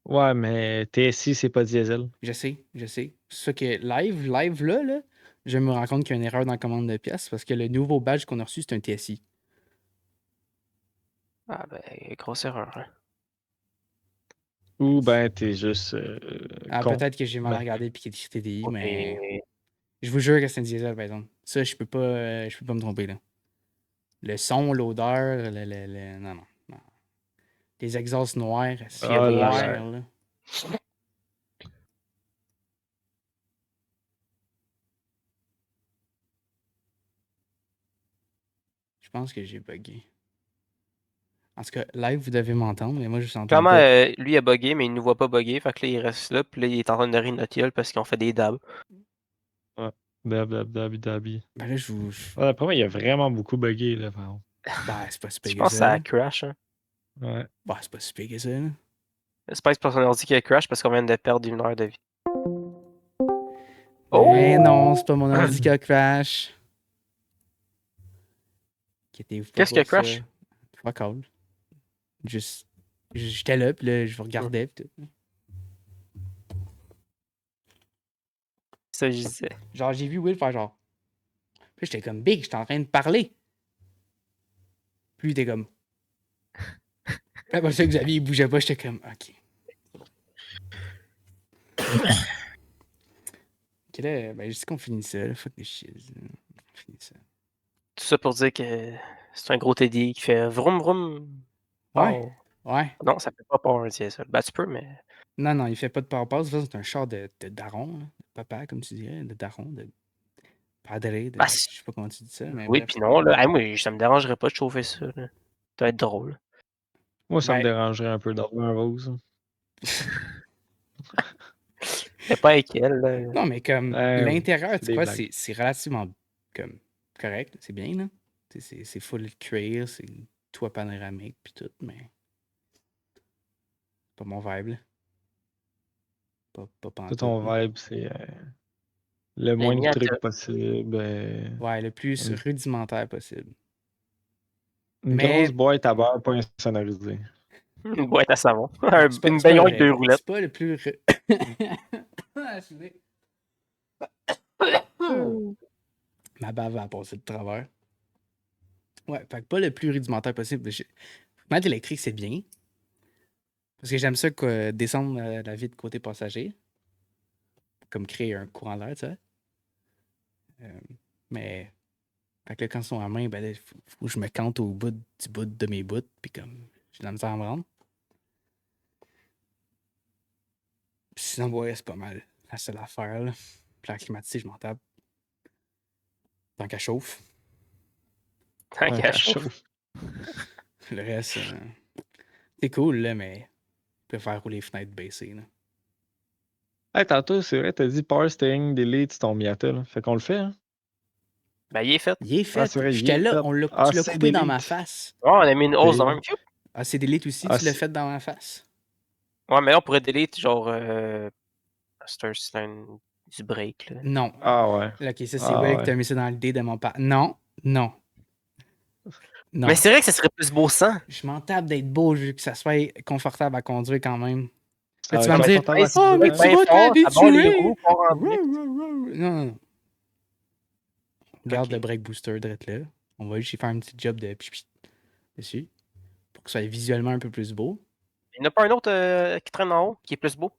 Ouais, mais TSI, c'est pas diesel. Je sais. C'est ça que live là, je me rends compte qu'il y a une erreur dans la commande de pièces parce que le nouveau badge qu'on a reçu, c'est un TSI. Ah, ben, grosse erreur. Hein. Ou ben, t'es juste Ah, con. peut-être que j'ai mal Ben, regardé puis qu'il est écrit TDI, mais Et... je vous jure que c'est un diesel, par exemple. Ça, je peux pas me tromper, là. Le son, l'odeur, non. Les exhausts noirs, oh là noirs, là. là. Je pense que j'ai bugué. En tout cas, live, vous devez m'entendre, mais moi, je ne s'entends Clairement, pas. lui a bugué, mais il nous voit pas bugger. Fait que là, il reste là, puis là, il est en train de rire notre gueule parce qu'on fait des dabs. Ouais. Dabi. Ben là, Ouais, d'après moi, il y a vraiment beaucoup buggé, là. Par contre. Ben, c'est pas si Je pire que pense que ça, ça là. crash. Hein. Ouais. Ben, c'est pas si pire que ça, là. J'espère que c'est pas son ordi qui a crash parce qu'on vient de perdre une heure de vie. Ben non, Oh! c'est pas mon ordi qui a crash. Inquiétez-vous pas Qu'est-ce qui a pour ça. crash? Fuck all. Juste, j'étais là, puis là, je vous regardais, pis tout. Ça, je disais. Genre, j'ai vu Will faire genre. Puis j'étais comme big, j'étais en train de parler. Puis lui, il était comme. Puis après ça, Xavier, il bougeait pas, j'étais comme, ok. Ok, là, ben, je sais qu'on finit ça, là. Fuck the shit. On finit ça. Tout ça pour dire que c'est un gros TD qui fait vroom vroom. Ouais, Oh. ouais. Non, ça fait pas peur un diesel. Ben, tu peux, mais. Non, il fait pas de power pass. C'est un char de daron, là. De papa, comme tu dirais. De daron, de padré, Ben, je sais pas comment tu dis ça, mais oui, bref. puis non, là. Hey, moi, ça me dérangerait pas de chauffer ça. Là. Ça doit être drôle. Moi, ça me Ben, dérangerait un peu d'avoir un rose. T'es pas avec elle, là. non, mais comme l'intérieur, C'est tu des vois, blagues. c'est relativement comme correct. C'est bien, là. C'est full cuir, c'est toit panoramique, puis tout, mais pas mon vibe, là. Pas Tout pantoute, ton là. vibe, c'est le Les moins de miettes, trucs possible. Ouais, le plus Une, rudimentaire possible. une grosse Mais boîte à beurre pas insonorisée. une boîte à savon. Une c'est pas baignoire avec vrai. deux roulettes. C'est pas le plus. Ah, excusez. Ma bave va passer de travers. Ouais, fait que pas le plus rudimentaire possible. Fenêtre électrique, c'est bien. Parce que j'aime ça descendre la vitre côté passager. Comme créer un courant d'air, tu sais. Mais fait que là, quand ils sont à main, ben là, faut que je me cante au bout du bout de mes bouts. Puis comme j'ai de la misère à me rendre. Puis sinon, ouais, c'est pas mal la seule affaire, là. Puis la climatisée, je m'en tape. Tant qu'elle chauffe. Tant Tant qu'à qu'à chauffe. chauffe. Le reste, c'est cool, là, mais je préfère rouler les fenêtres baissées, là. Hey, tantôt, c'est vrai, t'as dit Power Steering Delete ton Miata, là. Fait qu'on le fait, hein? Ben, il est fait. Il est Ah, fait. c'est vrai, il J'étais est là, fait. Ah, tu l'as c'est coupé dans ma Delete. face. Ouais, on a mis une hausse de C'est- même. Fiou! Ah, c'est delete aussi, Ah, tu l'as c'est- fait dans ma face. Ouais, mais là, on pourrait delete genre. C'est du break, là. Non. Ah ouais. Là, ok, ça, c'est Ah Will que t'as ouais. mis ça dans le dé de mon pas. Non, non, Mais non. c'est vrai que ça serait plus beau sans. Je m'en tape d'être beau, vu que ça soit confortable à conduire quand même. Ça Là, va tu vas me être dire, confortable à Si tu oh, veux mais conduire, être tu hein? bien vas fort, ça barre les roues, t'habituer. part en drift. Non. Regarde Ok. le brake booster direct là. On va juste y faire un petit job de pipi dessus. Pour que ça soit visuellement un peu plus beau. Il n'y en a pas un autre qui traîne en haut, qui est plus beau?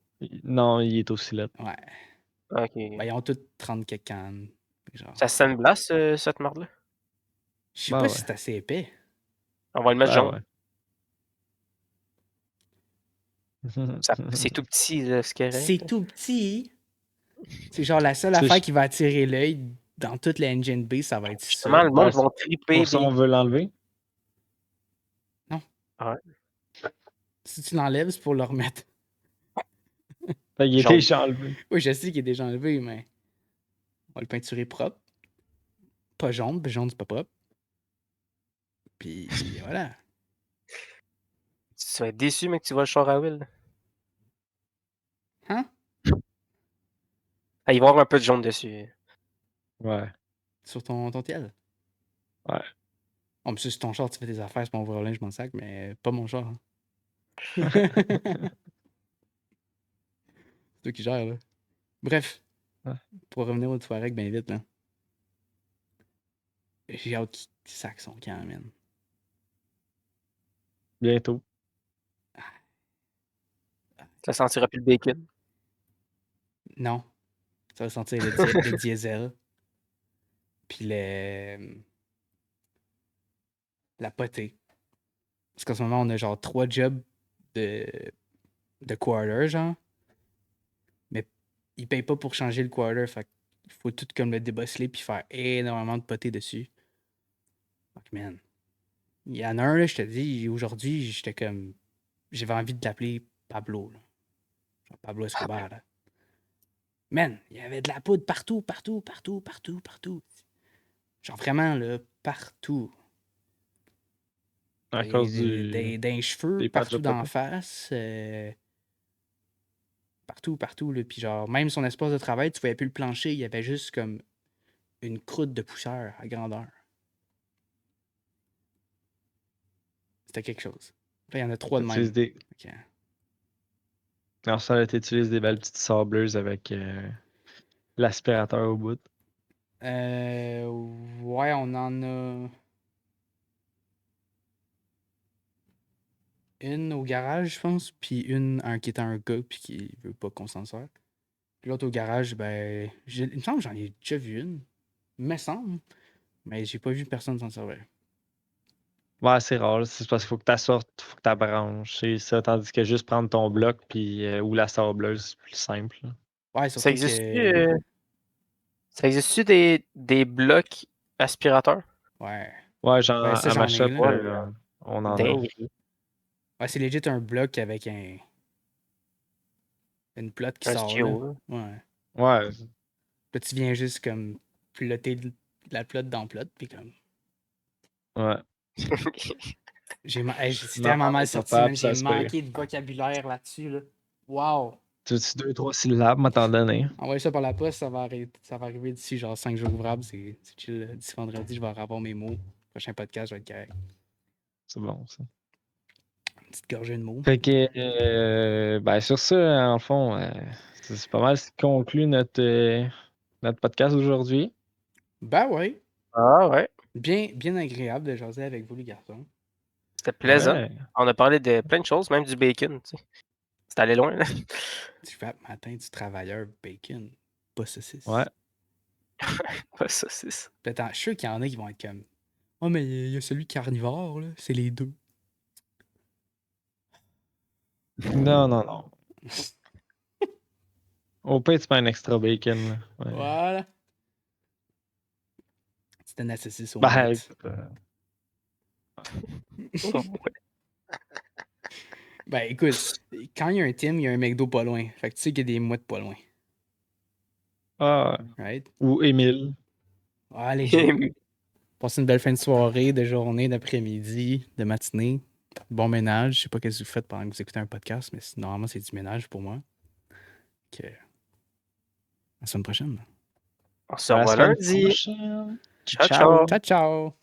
Non, il est aussi là. Ouais. Ok. Ben, ils ont tous 30 quelques cannes. Genre. Ça sandblast, cette merde-là? Je sais Ben pas ouais. si c'est assez épais. On va le mettre Ben jaune. ouais. C'est tout petit, là, c'est correct. C'est Là. tout petit. C'est genre la seule C'est affaire ch- qui va attirer l'œil dans toute la engine B, ça va être ça. Justement, le ben, monde c'est va triper pour ça des. on veut l'enlever. Si tu l'enlèves, c'est pour le remettre. Fait qu'il est Jaune. déjà enlevé. Oui, je sais qu'il est déjà enlevé, mais on va le peinturer propre. Pas jaune, puis jaune, c'est pas propre. Puis voilà. Tu vas être déçu, mec, que tu vois le char à Will. Hein? Ah, il va y avoir un peu de jaune dessus. Ouais. Sur ton tiel. Ouais. Oh, mais ça, c'est ton char, tu fais tes affaires, c'est mon volant, je m'en sac, mais pas mon char. Hein. C'est toi qui gères, là. Bref, Ouais. pour revenir au Touareg bien vite, là. J'ai hâte qu'il sac son camp, man. Bientôt. Ça sentira plus le bacon. Non. Ça va sentir le diesel. Puis la potée. Parce qu'en ce moment, on a genre 3 jobs de, de quarter, genre. Mais ils payent pas pour changer le quarter. Fait qu'il faut tout comme le débosseler puis faire énormément de potée dessus. Fuck, man. Il y en a un, là, je te dis, aujourd'hui, j'étais comme. J'avais envie de l'appeler Pablo. Là. Genre Pablo Escobar. Là. Man, il y avait de la poudre partout. Genre vraiment, là, partout. À cause Dans les cheveux, des patchs de partout dans la poté. face. Partout, là. Puis genre, même son espace de travail, tu voyais plus le plancher, il y avait juste comme une croûte de poussière à grandeur. C'était quelque chose. Là, il y en a 3 de même. Ok. Alors ça, t'utilises des belles petites sableuses avec l'aspirateur au bout. Ouais, on en a une au garage, je pense, puis un qui était un gars, puis qui veut pas qu'on s'en sorte. Puis l'autre au garage, ben, il me semble que j'en ai déjà vu une. Il me semble. Mais j'ai pas vu personne s'en servir. Ouais, c'est rare. Là. C'est parce qu'il faut que tu sortes, faut que tu branches. C'est ça. Tandis que juste prendre ton bloc puis, ou la sableuse, c'est plus simple. Là. Ouais, Ça surtout existe que. ça existe des blocs aspirateurs? Ouais. Ouais, genre Ben, ça, à ma j'en ai, shop, là. Ouais, on en a. dinguerie. Ouais, c'est legit un bloc avec une plotte qui Un sort, là. stylo, là. Ouais. Ouais. Là, tu viens juste comme plotter la plotte dans la plotte, puis comme. Ouais. Hey, c'est Non, tellement mal ça sorti, man. part, J'ai ça se paye. manqué de vocabulaire là-dessus, là. Wow! Tu dis 2-3 syllabes, m'a t'en donné. Envoyer ça par la poste, ça va arriver d'ici genre 5 jours ouvrables. C'est chill. D'ici vendredi, je vais avoir mes mots. Prochain podcast, je vais être correct. C'est bon, ça. Une petite gorgée de mots. Fait que, ben, sur ça, en fond, c'est pas mal ce qui conclut notre podcast d'aujourd'hui. Ben ouais. Ah ouais. Bien agréable de jaser avec vous, les garçons. C'était plaisant. Ouais. On a parlé de plein de choses, même du bacon. Tu sais. C'est allé loin, là. Tu fais matin du travailleur bacon, pas saucisse. Ouais. Pas ça, c'est ça. Attends, je suis sûr qu'il y en a qui vont être comme oh, mais il y a celui carnivore, là. C'est les deux. Non, non, non. Au pire, tu mets un extra bacon. Là. Ouais. Voilà. C'était une saucisse au Ben, mouette. écoute, Ben écoute, quand il y a un Tim, il y a un McDo pas loin. Fait que tu sais qu'il y a des mouettes pas loin. ah, Right? ou Émile. Allez, passez une belle fin de soirée, de journée, d'après-midi, de matinée. Bon ménage. Je sais pas ce que vous faites pendant que vous écoutez un podcast, mais normalement, c'est du ménage pour moi. Que... À la semaine prochaine. On se À la revoit semaine lundi. prochaine. Ciao, ciao. Ciao, ciao!